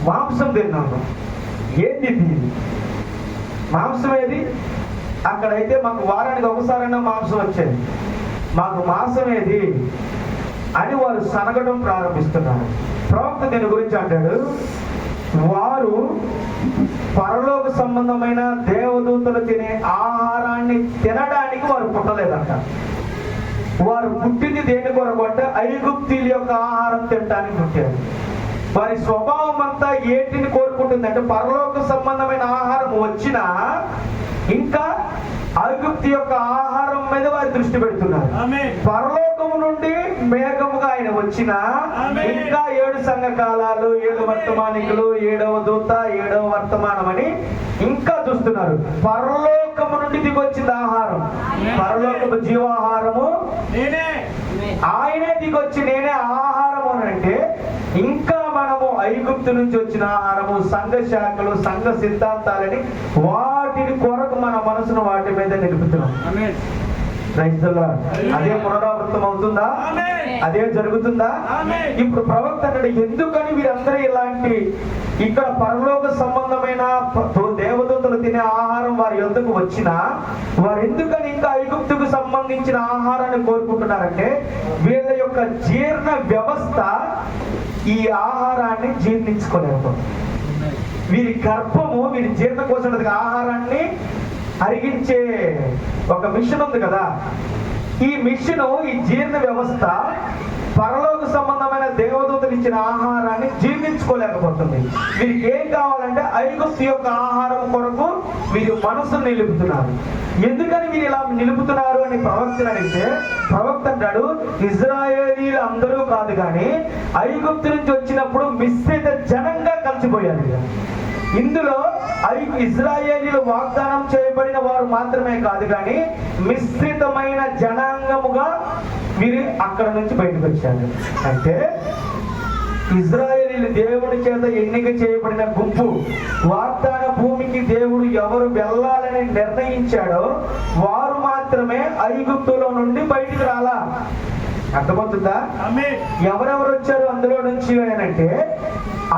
[SPEAKER 1] మాంసం తిన్నాము. ఏంది మాంసం? ఏది? అక్కడైతే మాకు వారానికి ఒకసారైనా మాంసం వచ్చేది. మాకు మాంసం ఏది అని వారు సనగడం ప్రారంభిస్తున్నారు. ప్రవక్త దీని గురించి అంటాడు, వారు పరలోక సంబంధమైన దేవదూతలు తినే ఆహారాన్ని తినడానికి వారు పుట్టలేదంట. వారు పుట్టింది దేని కొరకు అంటే ఐగుప్తీయుల యొక్క ఆహారం తినడానికి పుట్టారు. వారి స్వభావం అంతా ఏటిని కోరుకుంటుందంటే పరలోక సంబంధమైన ఆహారం వచ్చినా ఇంకా ఐగుప్తు యొక్క ఆహారం మీద వారి దృష్టి పెడుతున్నారు. పరలోకము నుండి మేఘముగా ఆయన వచ్చిన ఇంకా 7 సంఘకాలాలు, 7 వర్తమానికులు, 7వ దూత, 7వ వర్తమానం అని ఇంకా చూస్తున్నారు. పరలోకము నుండి దిగొచ్చింది ఆహారం. పరలోకపు జీవాహారము ఆయనే దిగొచ్చి నేనే ఆహారము అని అంటే, ఇంకా మనము ఐగుప్తు నుంచి వచ్చిన ఆహారము, సంఘ శాఖలు, సంఘ సిద్ధాంతాలని వాటిని కొరకు మన మనసును వాటి మీద నిలుపుతున్నాం. అదే పునరావృతం అవుతుందా? అదే జరుగుతుందా? ఇప్పుడు ప్రవక్త అన్నాడు, ఎందుకని వీరందరూ ఇలాంటి ఇక్కడ పరలోక సంబంధమైన దేవదూతలు తినే ఆహారం వారి యొద్దకు వచ్చినా వారు ఎందుకని ఇంకా ఐగుప్తుకు సంబంధించిన ఆహారాన్ని కోరుకుంటున్నారంటే, వీళ్ళ యొక్క జీర్ణ వ్యవస్థ ఈ ఆహారాన్ని జీర్ణించుకోలేకపోతుంది. వీరి గర్భము, వీరి జీర్ణకోశ ఆహారాన్ని అరిగించే ఒక మిషన్ ఉంది కదా, ఈ మిషన్, ఈ జీర్ణ వ్యవస్థ పరలోక సంబంధమైన దేవదూతలు ఇచ్చిన ఆహారాన్ని జీర్ణించుకోలేకపోతుంది. వీరికి ఏం కావాలంటే ఐగుప్తు యొక్క ఆహారం కొరకు వీరు మనసును నిలుపుతున్నారు. ఎందుకని వీరు ఇలా నిలుపుతున్నారు అని ప్రవక్తను అడిగితే ప్రవక్త అంటాడు, ఇజ్రాయేలీలు అందరూ కాదు కానీ ఐగుప్తు నుంచి వచ్చినప్పుడు మిశ్రిత జనంగా కలిసిపోయారు. ఇందులో ఇజ్రాయేలీలు వాగ్దానం చేయబడిన వారు మాత్రమే కాదు కానీ మిశ్రితమైన జనాంగముగా వీరు అక్కడ నుంచి బయటకు వచ్చారు. అంటే ఇజ్రాయేలీలు దేవుడి చేత ఎన్నిక చేయబడిన గుంపు. వాగ్దాన భూమికి దేవుడు ఎవరు వెళ్ళాలని నిర్ణయించాడో వారు మాత్రమే ఐగుప్తులో నుండి బయటికి రాలా. అర్థమవుతుందా? ఎవరెవరు వచ్చారు అందులో నుంచి అంటే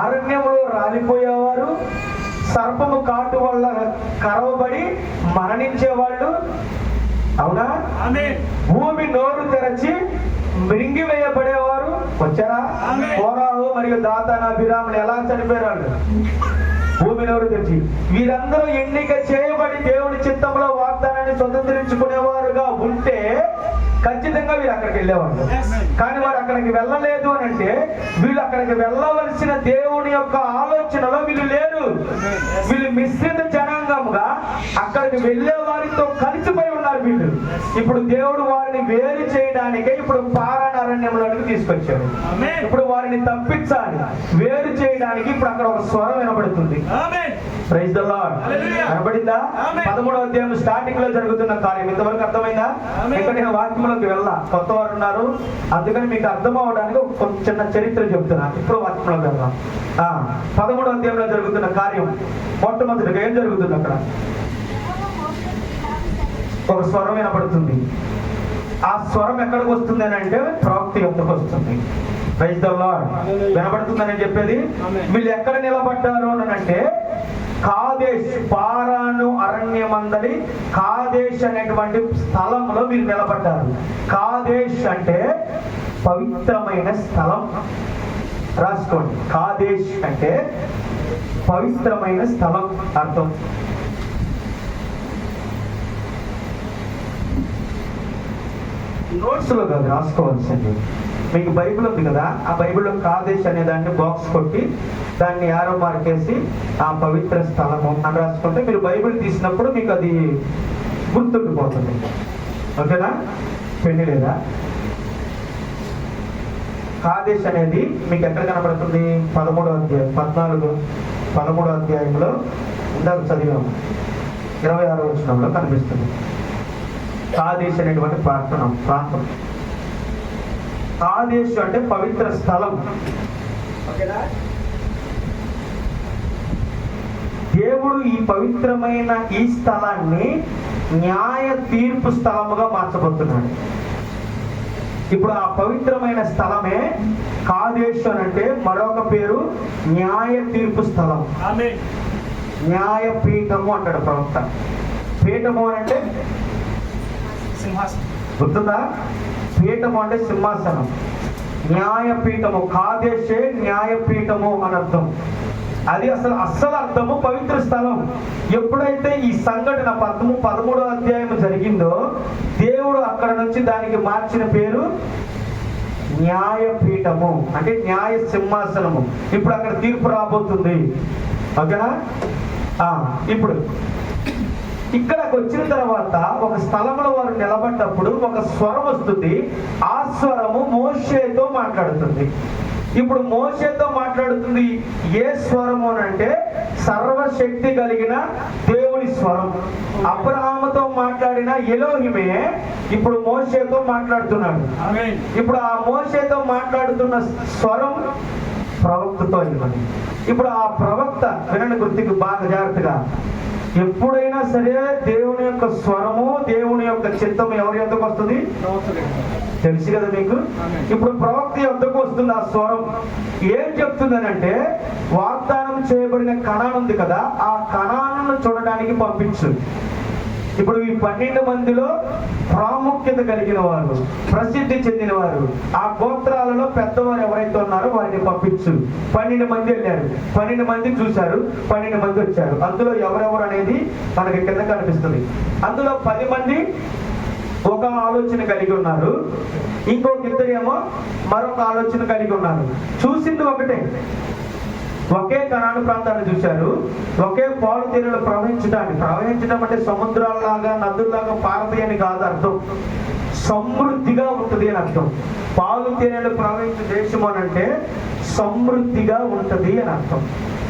[SPEAKER 1] అరణ్యంలో రాలిపోయేవారు, సర్పము కాటు వల్ల కరవబడి మరణించేవాళ్ళు, అవునా? భూమి నోరు తెరచి మృంగివేయబడేవారు వచ్చారా? కోరాహు మరియు దాతాను అబీరాములు ఎలా చనిపోయారు వాళ్ళు? భూమి నోరు తెరిచి. వీరందరూ ఎన్నిక చేయబడి దేవుడి చిత్తంలో వాగ్దానాన్ని స్వతంత్రించుకునేవారుగా ఉంటే ఖచ్చితంగా వీళ్ళు అక్కడికి వెళ్ళేవాళ్ళు. కానీ వారు అక్కడికి వెళ్ళలేదు అని అంటే వీళ్ళు అక్కడికి వెళ్ళవలసిన దేవుని యొక్క ఆలోచనలో వీళ్ళు లేరు. వీళ్ళు మిశ్రిత జనాంగంగా అక్కడికి వెళ్ళే వారితో కలిసిపోయి ఉన్నారు వీళ్ళు. ఇప్పుడు దేవుడు వారిని వేరు చేయడానికే ఇప్పుడు పారాన్ అరణ్యంలోకి తీసుకొచ్చాడు. ఇప్పుడు వారిని తప్పించాలి, వేరు చేయడానికి ఇప్పుడు అక్కడ ఒక స్వరం వినబడుతుంది. Praise the lord. వినబడిందా? 13వ అధ్యాయం స్టార్టింగ్ లో జరుగుతున్న కార్యం ఇంతవరకు అర్థమైందా? ఇక్కడ నేను వాక్యంలోకి వెళ్ళా, కొత్త వారు ఉన్నారు అందుకని మీకు అర్థం అవడానికి ఒక చిన్న చరిత్ర చెప్తున్నా. ఇప్పుడు వాక్యంలోకి వెళ్దాం. 13వ అధ్యాయంలో జరుగుతున్న కార్యం మొట్టమొదటిగా ఏం జరుగుతుంది? అక్కడ ఒక స్వరం వినపడుతుంది. ఆ స్వరం ఎక్కడికి వస్తుంది అని అంటే ప్రవక్త యొద్దకు వస్తుంది. Praise the lord. వినపడుతుందని చెప్పేది. వీళ్ళు ఎక్కడ నిలబడ్డారు అని అంటే కాదేశ్, పారాను అరణ్యమందలి కాదేశ్ అనేటువంటి స్థలంలో వీళ్ళు నిలబడ్డారు. కాదేశ్ అంటే పవిత్రమైన స్థలం. రాసుకోండి, కాదేశ్ అంటే పవిత్రమైన స్థలం అర్థం. నోట్స్ లో కాదు రాసుకోవాల్సింది. మీకు బైబిల్ ఉంది కదా, ఆ బైబిల్లో కాదేశ్ అనే దాన్ని బాక్స్ కొట్టి దాన్ని యారో మార్కేసి ఆ పవిత్ర స్థలము అని రాసుకుంటే మీరు బైబిల్ తీసినప్పుడు మీకు అది గుర్తుండిపోతుంది. ఓకేనా? పెళ్లి లేదా? కాదేశ్ అనేది మీకు ఎక్కడ కనపడుతుంది? 13వ అధ్యాయం 13వ అధ్యాయంలో ఇందాక చదివాము 26వ వచనంలో కనిపిస్తుంది. కాదేశ్ అనేటువంటి ప్రాంతం. కాదేశ్ అంటే పవిత్ర స్థలం. దేవుడు ఈ పవిత్రమైన ఈ స్థలాన్ని న్యాయ తీర్పు స్థలముగా మార్చబోతున్నాడు. ఇప్పుడు ఆ పవిత్రమైన స్థలమే కాదేశ్ అంటే మరొక పేరు న్యాయ తీర్పు స్థలం. న్యాయపీఠము అంటాడు ప్రవక్త. పీఠము అంటే గుర్తుందా? పీఠము అంటే సింహాసనం. న్యాయపీఠము, కాదేశే న్యాయపీఠము అని అర్థం. అది అస్సలు అర్థము పవిత్ర స్థలం. ఎప్పుడైతే ఈ సంఘటన 13వ అధ్యాయం జరిగిందో దేవుడు అక్కడ నుంచి దానికి మార్చిన పేరు న్యాయపీఠము, అంటే న్యాయ సింహాసనము. ఇప్పుడు అక్కడ తీర్పు రాబోతుంది. ఓకేనా? ఇప్పుడు ఇక్కడికి వచ్చిన తర్వాత ఒక స్థలంలో వారు నిలబడ్డప్పుడు ఒక స్వరం వస్తుంది. ఆ స్వరము మోషేతో మాట్లాడుతుంది. ఇప్పుడు మోషేతో మాట్లాడుతుంది ఏ స్వరము అంటే సర్వశక్తి కలిగిన దేవుని స్వరం. అబ్రహాముతో మాట్లాడిన ఎలోహిమే ఇప్పుడు మోషేతో మాట్లాడుతున్నాడు. ఇప్పుడు ఆ మోషేతో మాట్లాడుతున్న స్వరం ప్రవక్తతో ఇవ్వండి. ఇప్పుడు ఆ ప్రవక్త వినండి, గుర్తుకు బాగా జాగ్రత్తగా. ఎప్పుడైనా సరే దేవుని యొక్క స్వరము, దేవుని యొక్క చిత్తము ఎవరి యొద్దకు వస్తుంది? తెలుసు కదా మీకు. ఇప్పుడు ప్రవక్త యొద్దకు వస్తుంది ఆ స్వరం. ఏం చెప్తుందని అంటే వాగ్దానం చేయబడిన కణాను ఉంది కదా, ఆ కణాలను చూడడానికి పంపించు. ఇప్పుడు ఈ 12 మందిలో ప్రాముఖ్యత కలిగిన వారు, ప్రసిద్ధి చెందిన వారు, ఆ గోత్రాలలో పెద్దవారు ఎవరైతే ఉన్నారో వారిని పంపించు. 12 మంది వెళ్ళారు, 12 మంది చూశారు, 12 మంది వచ్చారు. అందులో ఎవరెవరు అనేది మనకి కింద కనిపిస్తుంది. అందులో 10 మంది ఒక ఆలోచన కలిగి ఉన్నారు, ఇంకొక ఇద్దరేమో మరొక ఆలోచన కలిగి ఉన్నారు. చూసింది ఒకటే, ఒకే కనాను ప్రాంతాన్ని చూశారు, ఒకే పాలు తీరులు ప్రవహించడం అంటే సముద్రాల్లాగా నదుల్లాగా పారది అని కాదు అర్థం, సమృద్ధిగా ఉంటుంది అని అర్థం. పాలు తేనెలు ప్రవహించే దేశం అని అంటే సమృద్ధిగా ఉంటుంది అని అర్థం,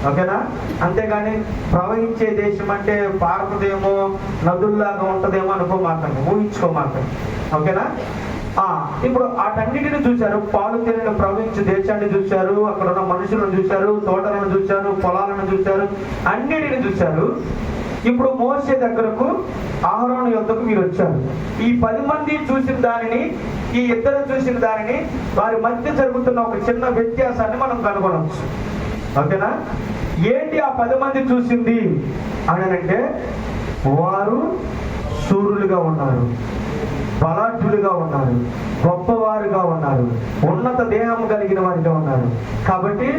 [SPEAKER 1] ఓకేనా? అంతేగాని ప్రవహించే దేశం అంటే పారతదేమో నదుల్లాగా ఉంటదేమో అనుకోమాకండి, ఊహించుకోమాకండి, ఓకేనా? ఇప్పుడు వాటన్నిటిని చూశారు, పాలు తేనెలు ప్రవహించే దేశాన్ని చూశారు, అక్కడ ఉన్న మనుషులను చూశారు, తోటలను చూశారు, పొలాలను చూశారు, అన్నిటిని చూశారు. ఇప్పుడు మోషే దగ్గరకు అహరోను యొద్దకు మీరు వచ్చారు. ఈ 10 మంది చూసిన దానిని, ఈ ఇద్దరు చూసిన దానిని, వారి మధ్య జరుగుతున్న ఒక చిన్న వ్యత్యాసాన్ని మనం కనుగొనవచ్చు, ఓకేనా? ఏంటి ఆ 10 మంది చూసింది అని అంటే, వారు శూరులుగా ఉన్నారు, బలాఢ్యులుగా ఉన్నారు, గొప్పవారుగా ఉన్నారు, ఉన్నత దేహం కలిగిన వారిగా ఉన్నారు. కాబట్టి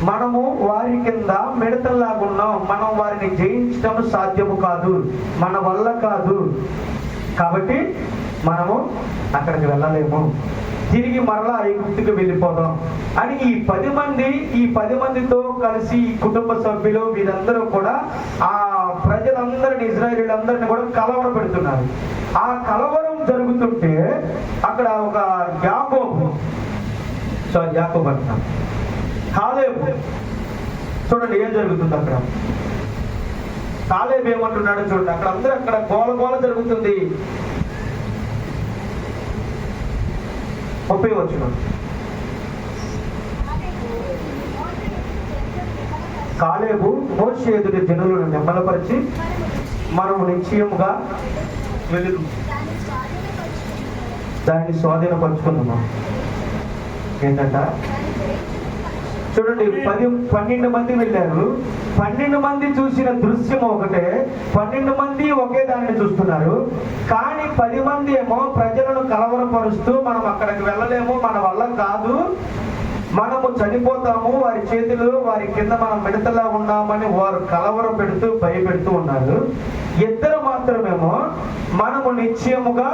[SPEAKER 1] మనము వారి కింద మిడతల్లాగా ఉన్నాం, మనం వారిని జయించడం సాధ్యము కాదు, మన వల్ల కాదు, కాబట్టి మనము అక్కడికి వెళ్ళలేము, తిరిగి మరలా ఐగుప్తుకి వెళ్ళిపోదాం అని ఈ 10 మందితో కలిసి ఈ కుటుంబ సభ్యులు వీరందరూ కూడా ఆ ప్రజలందరినీ, ఇశ్రాయేలీయులందరినీ కూడా కలవర పెడుతున్నారు. ఆ కలవరం జరుగుతుంటే అక్కడ ఒక యాకోబు అంట, కాలేబు, చూడండి ఏం జరుగుతుంది అక్కడ. కాలేబు ఏమంటున్నాడు చూడండి, అక్కడ గోల జరుగుతుంది. 30 వచనం. కాలేబు మోషే ఎదుటి జనులను నెమ్మలపరిచి, మనము నిశ్చయముగా వెళ్ళి దాన్ని స్వాధీనపరుచుకుందామా. ఏంటంట చూడండి, 12 మంది వెళ్ళారు, 12 మంది చూసిన దృశ్యం ఒకటే, 12 మంది ఒకే దాన్ని చూస్తున్నారు. కానీ 10 మంది ఏమో ప్రజలను కలవరపరుస్తూ, మనం అక్కడికి వెళ్ళలేము, మన వల్ల కాదు, మనము చనిపోతాము, వారి చేతులు వారి కింద మనం మిడతలా ఉన్నామని వారు కలవర పెడుతూ భయపెడుతూ ఉన్నారు. ఇద్దరు మాత్రమేమో మనము నిశ్చయముగా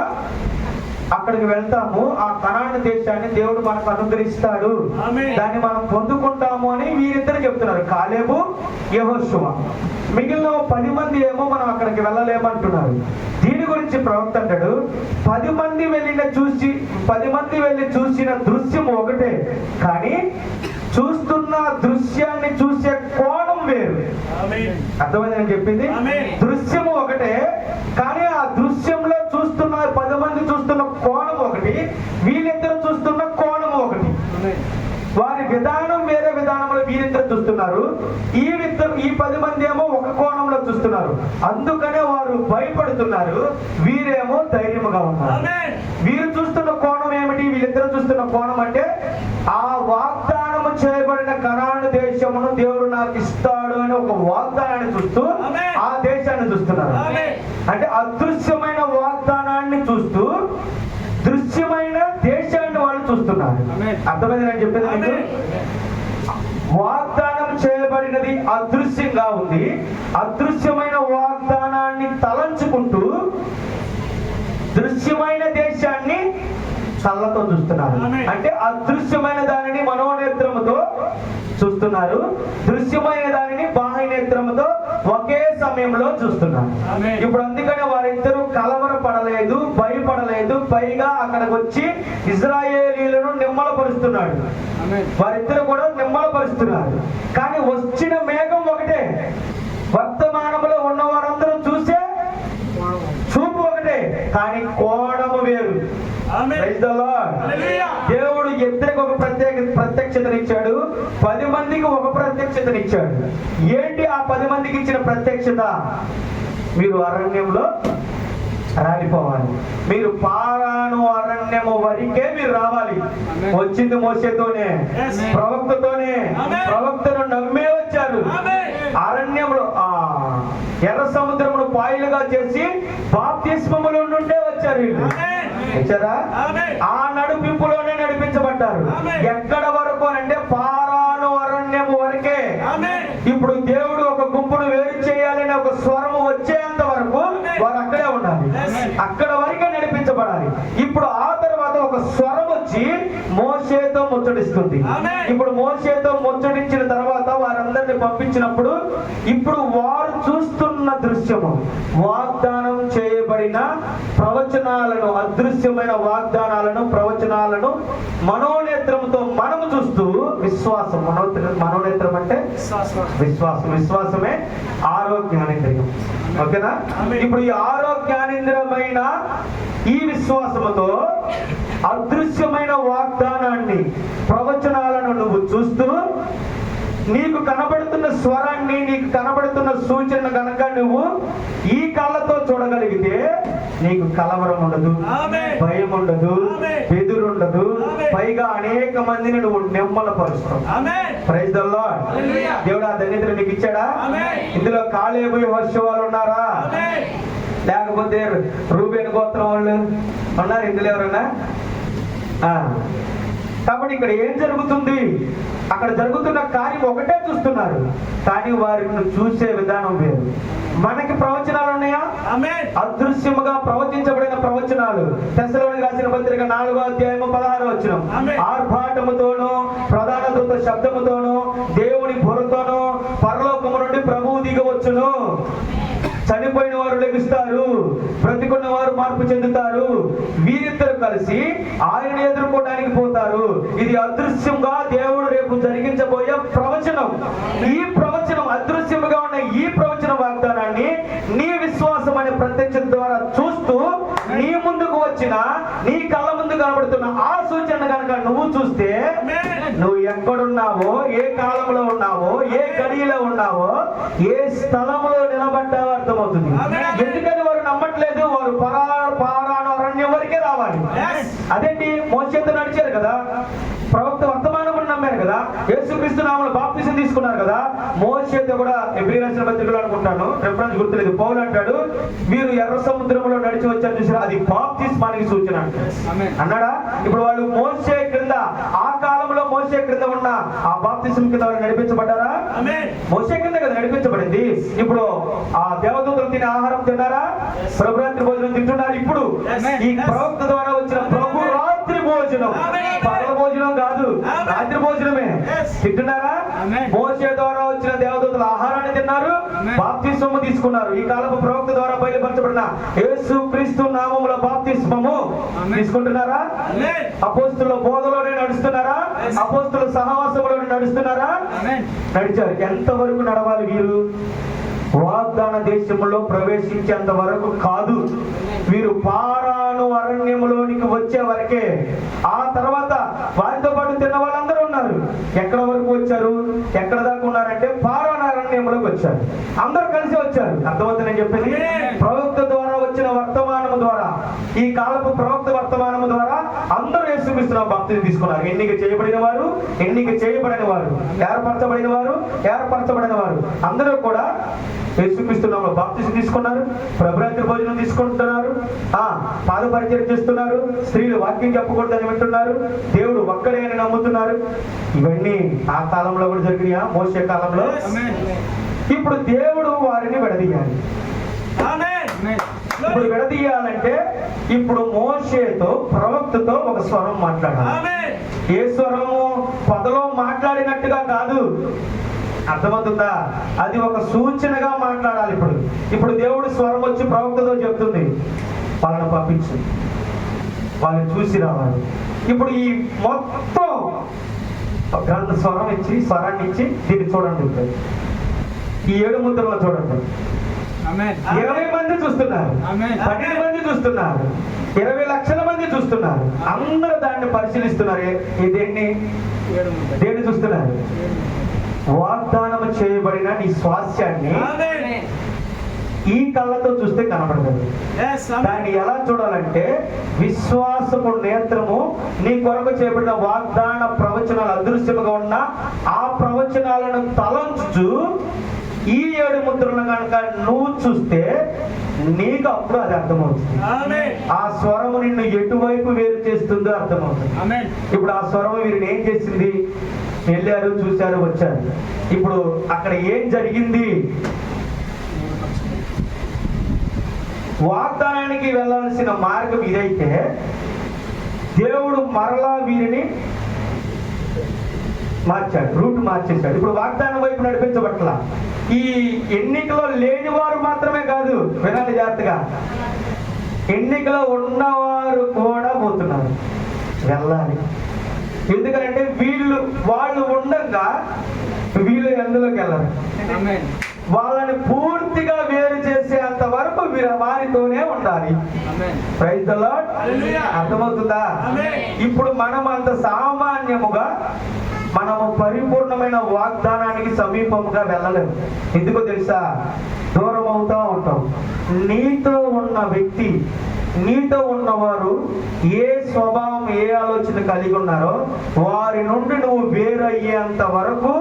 [SPEAKER 1] అక్కడికి వెళ్తాము, ఆ కనాను దేశాన్ని దేవుడు మనకు అనుగ్రహిస్తాడు, దాన్ని మనం పొందుకుంటాము అని వీరిద్దరు చెప్తున్నారు, కాలేబు, యెహోషువ. మిగిలిన 10 మంది ఏమో మనం అక్కడికి వెళ్ళలేమంటున్నారు. దీని గురించి ప్రవక్త అంటాడు, 10 మంది వెళ్ళి చూసిన దృశ్యం ఒకటే, కానీ చూస్తున్న దృశ్యాన్ని చూసే కోణం వేరు. అర్థమైంది నేను చెప్పింది? దృశ్యము ఒకటే, కానీ ఆ దృశ్యంలో చూస్తున్న 10 మంది చూస్తున్న కోణం ఒకటి, వీళ్ళిద్దరు చూస్తున్న కోణం ఒకటి. వారి విధానం వేరే విధానంలో వీరిద్దరు చూస్తున్నారు, ఈ 10 మంది ఏమో ఒక కోణంలో చూస్తున్నారు. అందుకనే వారు భయపడుతున్నారు, వీరేమో ధైర్యముగా ఉన్నారు. వీరు చూస్తున్న కోణం ఏమిటి? వీళ్ళిద్దరు చూస్తున్న కోణం అంటే, ఆ వాగ్దానము చేయబడిన కనాను దేశమును దేవుడు నాకు ఇస్తాడు అని ఒక వాగ్దానాన్ని చూస్తూ ఆ దేశాన్ని చూస్తున్నారు. అంటే అదృశ్యమైన వాగ్దానాన్ని చూస్తూ దృశ్యమైన దేశాన్ని వాళ్ళు చూస్తున్నారు. అర్థమైంది నేను చెప్పేది మీకు? వాగ్దానం చేయబడినది అదృశ్యంగా ఉంది, అదృశ్యమైన వాగ్దానాన్ని తలంచుకుంటూ దృశ్యమైన దేశాన్ని కళ్ళతో చూస్తున్నారు. అంటే అదృశ్యమైన దానిని మనోనేత్రముతో చూస్తున్నారు, దృశ్యమైన దానిని బాహ్య నేత్రముతో ఒకే సమయంలో చూస్తున్నారు. ఇప్పుడు అందుకనే వారిద్దరూ కలవరపడలేదు, భయపడలేదు, పైగా అక్కడికి వచ్చి ఇశ్రాయేలీయులను నిమ్మలపరుస్తున్నాడు. వారిద్దరు కూడా నిమ్మలపరుస్తున్నారు. కానీ వచ్చిన మేఘం ఒకటే, వర్తమానంలో ఉన్న వారందరూ చూసే చూపు ఒకటే, కానీ కోణము వేరు. దేవుడు ఇద్దరికి ఒక ప్రత్యక్షతనిచ్చాడు, 10 మందికి ఒక ప్రత్యక్షతనిచ్చాడు. ఏంటి ఆ 10 మందికి ఇచ్చిన ప్రత్యక్షత? మీరు అరణ్యంలో రాలిపోవాలి, మీరు పారాను అరణ్యము వరకే మీరు రావాలి. వచ్చింది మోషేతోనే, ప్రవక్తతోనే, ప్రవక్తను నమ్మే వచ్చారు. అరణ్యంలో ఎర్ర సముద్రమును పాయలుగా చేసి బాప్తిస్మములో నుండే వచ్చారు వీళ్ళు. వచ్చారా? ఆ నడిపింపులోనే నడిపించబడ్డారు. ఎక్కడ వరకు అంటే పారాను అరణ్యము వరకే. ఇప్పుడు దేవుడు ఒక గుంపును వేరు చేయాలని ఒక స్వరము వచ్చేంత వరకు వారు అక్కడే ఉండాలి, అక్కడ వరకే నడిపించబడాలి. ముచ్చటిస్తుంది. ఇప్పుడు మోషేతో ముచ్చటించిన తర్వాత వారందరిని పంపించినప్పుడు ఇప్పుడు వారు చూస్తున్న దృశ్యము వాగ్దానం చేయబడిన ప్రవచనాలను, అదృశ్యమైన వాగ్దానాలను, ప్రవచనాలను మనోనేత్రంతో మనము చూస్తూ విశ్వాసం, మనోనేత్రం అంటే విశ్వాసం, విశ్వాసమే ఆరోగ్యానేంద్రియం. ఓకేనా? ఇప్పుడు ఈ ఆరోగ్యానేంద్రియమైన ఈ విశ్వాసముతో అదృశ్యమైన వాగ్దానాన్ని, ప్రవచనాలను నువ్వు చూస్తూ నీకు కనబడుతున్న స్వరాన్ని, నీకు కనబడుతున్న సూచన గనక నువ్వు ఈ కళ్ళతో చూడగలిగితే నీకు కలవరం ఉండదు, భయం ఉండదు, బెదురుండదు, పైగా అనేక మందిని నువ్వు నెమ్మలపరుస్తావు. Praise the Lord. దేవుడు ఆ ధన్యతను నీకు ఇచ్చాడా? ఇందులో కాలేబు యెహోషువలు ఉన్నారా? లేకపోతే రూబేను గోత్రం వాళ్ళు ఉన్నారు ఇందులో ఎవరైనా? కాబట్టి ఇక్కడ ఏం జరుగుతుంది? అక్కడ జరుగుతున్న కార్యం ఒకటే చూస్తున్నారు, కానీ వారిని చూసే విధానం వేరు. మనకి ప్రవచనాలు ఉన్నాయా? అదృశ్యముగా ప్రవచించబడిన ప్రవచనాలు. తెస్సలోనికి రాసిన పత్రిక 4వ అధ్యాయము 16వ వచనం. ఆర్భాటముతోనూ ప్రధాన దూత శబ్దముతోనూ దేవుని బుర్రతోనూ పరలోకము నుండి ప్రభువు దిగవచ్చును. చనిపోయిన వారు లెగుస్తారు, బ్రతికున్న వారు మార్పు చెందుతారు. వీరిద్దరు కలిసి ఆయన ఎదుర్కోవడానికి పోతారు. ఇది అదృశ్యంగా దేవుడు రేపు జరిగించబోయే ప్రవచనం. ఈ ప్రవచనం, అదృశ్యముగా ఉన్న ఈ ప్రవచన వాగ్దానాన్ని నీ విశ్వాసం అనే ప్రత్యక్షత ద్వారా చూస్తూ నీ ముందుకు వచ్చిన, నీ కళ్ళ ముందు కనబడుతున్న ఆ సూచన కనుక నువ్వు చూస్తే నువ్వు ఎక్కడున్నావో, ఏ కాలంలో ఉన్నావో, ఏ గడిలో ఉన్నావో, ఏ స్థలంలో నిలబడ్డావో అర్థమవుతుంది. ఎందుకని వారు నమ్మట్లేదు? వారు పారాను అరణ్యం వరకే రావాలి. అదేంటి? మోషేతో నడిచారు కదా, ప్రవక్త వర్తమానం నమ్మారు కదా, యేసుక్రీస్తు నామములో బాప్తిసం తీసుకున్నారు కదా. మోషేతో కూడా ఎబ్రీ రాసిన పత్రికలో అనుకుంటాను, రెఫరెన్స్ గుర్తులేదు, పౌలు అంటాడు వీరు ఎర్ర సముద్రంలో నడిచి వచ్చారు చూసారు, అది బాప్తిస్మానికి సూచన అన్నాడా? ఇప్పుడు వాళ్ళు మోషే క్రింద, ఆ కాలంలో మోషే క్రింద ఉన్న ఆ బాప్తిసం కింద వాళ్ళు నడిపించబడ్డారా? మోషే కింద కదా నడిపించబడింది. ఇప్పుడు ఆ దేవదూతలు తినే ఆహారం తిన్నారా? ప్రభురాత్రి భోజనం తింటున్నారు. ఇప్పుడు ఈ ప్రవక్త ద్వారా వచ్చిన ప్రభు రాత్రి భోజనం, పగల భోజనం కాదు, రాత్రి భోజనమే తింటున్నారా? మోషే ద్వారా వచ్చిన దేవదూతల ఆహారాన్ని తిన్నారు, బాప్తిస్మము తీసుకున్నారు. ఈ కాలపు ప్రవక్త ద్వారా బయలుపరచబడిన యేసు క్రీస్తు నామములో బాప్తిస్మము తీసుకుంటున్నారా? అపోస్తుల బోధలోనే నడుస్తున్నారా? అపోస్తుల సహవాసంలోనే నడుస్తున్నారా? నడిచారు. ఎంతవరకు నడవాలి వీరు? వాగ్దాన దేశంలో ప్రవేశించేంత వరకు కాదు, వీరు పారాను అరణ్యములోనికి వచ్చే వరకే. ఆ తర్వాత వారితో పాటు తిన్న వాళ్ళందరూ ఉన్నారు. ఎక్కడ వరకు వచ్చారు? ఎక్కడ దాకా ఉన్నారంటే పారాను అరణ్యంలోకి వచ్చారు. అందరూ కలిసి వచ్చారు. అర్థమవుతుంది నేను చెప్పేది? ప్రవక్త ద్వారా వచ్చిన వర్తమానము ద్వారా, ఈ కాలపు ప్రవక్త వర్తమానము ద్వారా అందరూ యేసుక్రీస్తు బాప్తిసం తీసుకున్నారు. ఎన్నిక చేయబడిన వారు, ఎన్నిక చేయబడిన వారు, ఏర్పరచబడిన వారు, ఏర్పరచబడిన వారు అందరూ కూడా యేసుక్రీస్తు నామములో బాప్తిసం తీసుకున్నారు. ప్రభురాత్రి భోజనం తీసుకుంటున్నారు, పాద పరిచయం చేస్తున్నారు, స్త్రీలు వాక్యం చెప్పకూడదని వింటున్నారు, దేవుడు ఒక్కడే అని నమ్ముతున్నారు. ఇవన్నీ ఆ కాలంలో కూడా జరిగినాయా? మోషే కాలంలో. ఇప్పుడు దేవుడు వారిని విడదీయాలి. ఇప్పుడు విడదీయాలంటే ఇప్పుడు మోషేతో, ప్రవక్తతో ఒక స్వరం మాట్లాడాలి. ఏ స్వరము? పదలో మాట్లాడినట్టుగా కాదు. అర్థమవుతుందా? అది ఒక సూచనగా మాట్లాడాలి. ఇప్పుడు దేవుడు స్వరం వచ్చి ప్రవక్తతో చెప్తుంది, వాళ్ళని పంపించు, వాళ్ళని చూసి రావాలి. ఇప్పుడు ఈ మొత్తం గ్రంథ స్వరం ఇచ్చి, స్వరాన్ని ఇచ్చి దీన్ని చూడండి, ఈ 7 ముద్రలో చూడండి. 20 మంది చూస్తున్నారు, 12 మంది చూస్తున్నారు, 20 లక్షల మంది చూస్తున్నారు. అందరూ దాన్ని పరిశీలిస్తున్నారు. దేన్ని చూస్తున్నారు? వాగ్దానం చేయబడిన నీ స్వాస్థ్యాన్ని ఈ కళ్ళతో చూస్తే కనబడదు. దాన్ని ఎలా చూడాలంటే విశ్వాసపు నేత్రము నీ కొరకు చేయబడిన వాగ్దాన ప్రవచనాలు, అదృశ్యముగా ఉన్న ఆ ప్రవచనాలను తలంచు ఈ 7 ముద్రలను కనుక నువ్వు చూస్తే నీకు అప్పుడు అది అర్థమవుతుంది. ఆ స్వరము నిన్ను ఎటువైపు వేరు చేస్తుందో అర్థమవుతుంది. ఇప్పుడు ఆ స్వరము వీరిని ఏం చేసింది? వెళ్ళారు, చూశారు, వచ్చారు. ఇప్పుడు అక్కడ ఏం జరిగింది? వాగ్దానానికి వెళ్ళాల్సిన మార్గం ఇదైతే దేవుడు మరలా వీరిని మార్చాడు, రూట్ మార్చేశాడు. ఇప్పుడు వాగ్దానం వైపు నడిపించబట్ల. ఈ ఎన్నికలో లేని వారు మాత్రమే కాదు, వినాలి జాగ్రత్తగా, ఎన్నికలో ఉన్నవారు కూడా పోతున్నారు, వెళ్ళాలి. ఎందుకంటే వాళ్ళు ఉండగా వీళ్ళు ఎందులోకి వెళ్ళరు. వాళ్ళని పూర్తిగా వేరు చేసేంత వరకు వారితోనే ఉండాలి. Praise the Lord. అర్థమవుతుందా? ఇప్పుడు మనం అంత సామాన్యముగా మనము పరిపూర్ణమైన వాగ్దానానికి సమీపంగా వెళ్ళలేము. ఎందుకో తెలుసా? దూరం అవుతా ఉంటాం. నీతో ఉన్న వ్యక్తి, నీతో ఉన్నవారు ఏ స్వభావం, ఏ ఆలోచన కలిగి ఉన్నారో వారి నుండి నువ్వు వేరయ్యేంత వరకు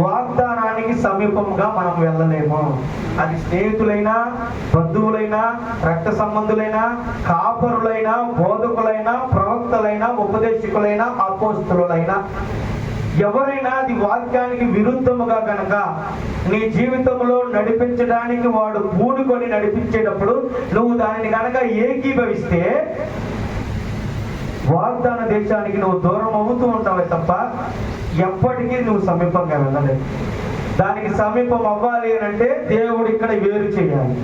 [SPEAKER 1] వాగ్దానానికి సమీపంగా మనం వెళ్ళలేము. అది స్నేహితులైనా, బంధువులైనా, రక్త సంబంధులైనా, కాపరులైనా, బోధకులైనా, ప్రవక్తలైనా, ఉపదేశకులైనా, అపోస్తలులైనా, ఎవరైనా అది వాక్యానికి విరుద్ధముగా కనుక నీ జీవితంలో నడిపించడానికి వాడు పూనుకొని నడిపించేటప్పుడు నువ్వు దానిని కనుక ఏకీభవిస్తే వాగ్దాన దేశానికి నువ్వు దూరం అవుతూ ఉంటావే తప్ప ఎప్పటికీ నువ్వు సమీపంగా వెళ్ళలేవు. దానికి సమీపం అవ్వాలి అని అంటే దేవుడు ఇక్కడ వేరు చేయాలి.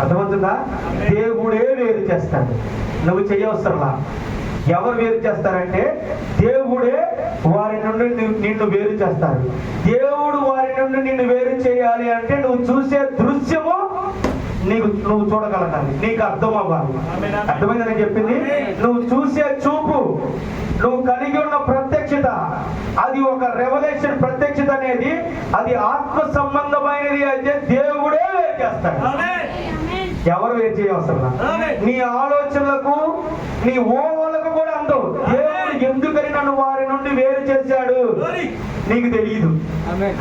[SPEAKER 1] అర్థమవుతుందా? దేవుడే వేరు చేస్తాడు, నువ్వు చేయవసరంలా. ఎవరు వేరు చేస్తారంటే దేవుడే వారి నుండి నిన్ను వేరు చేస్తారు. దేవుడు వారి నుండి నిన్ను వేరు చేయాలి అంటే నువ్వు చూసే దృశ్యము నువ్వు చూడగలగాలి, నీకు అర్థం అవ్వాలి. అర్థమైంది నేను చెప్పింది? నువ్వు చూసే చూపు, నువ్వు కలిగి ఉన్న ప్రత్యక్షత, అది ఒక రెవల్యూషన్. ప్రత్యక్షత అనేది అది ఆత్మ సంబంధమైనది అయితే దేవుడే వేరు చేస్తాడు. ఎవరు వేరు చేయవసరం. నీ ఆలోచనలకు, నీ ఊహలకు కూడా అందవు. దేవుడు ఎందుకని నన్ను వారి నుండి వేరు చేశాడు నీకు తెలియదు,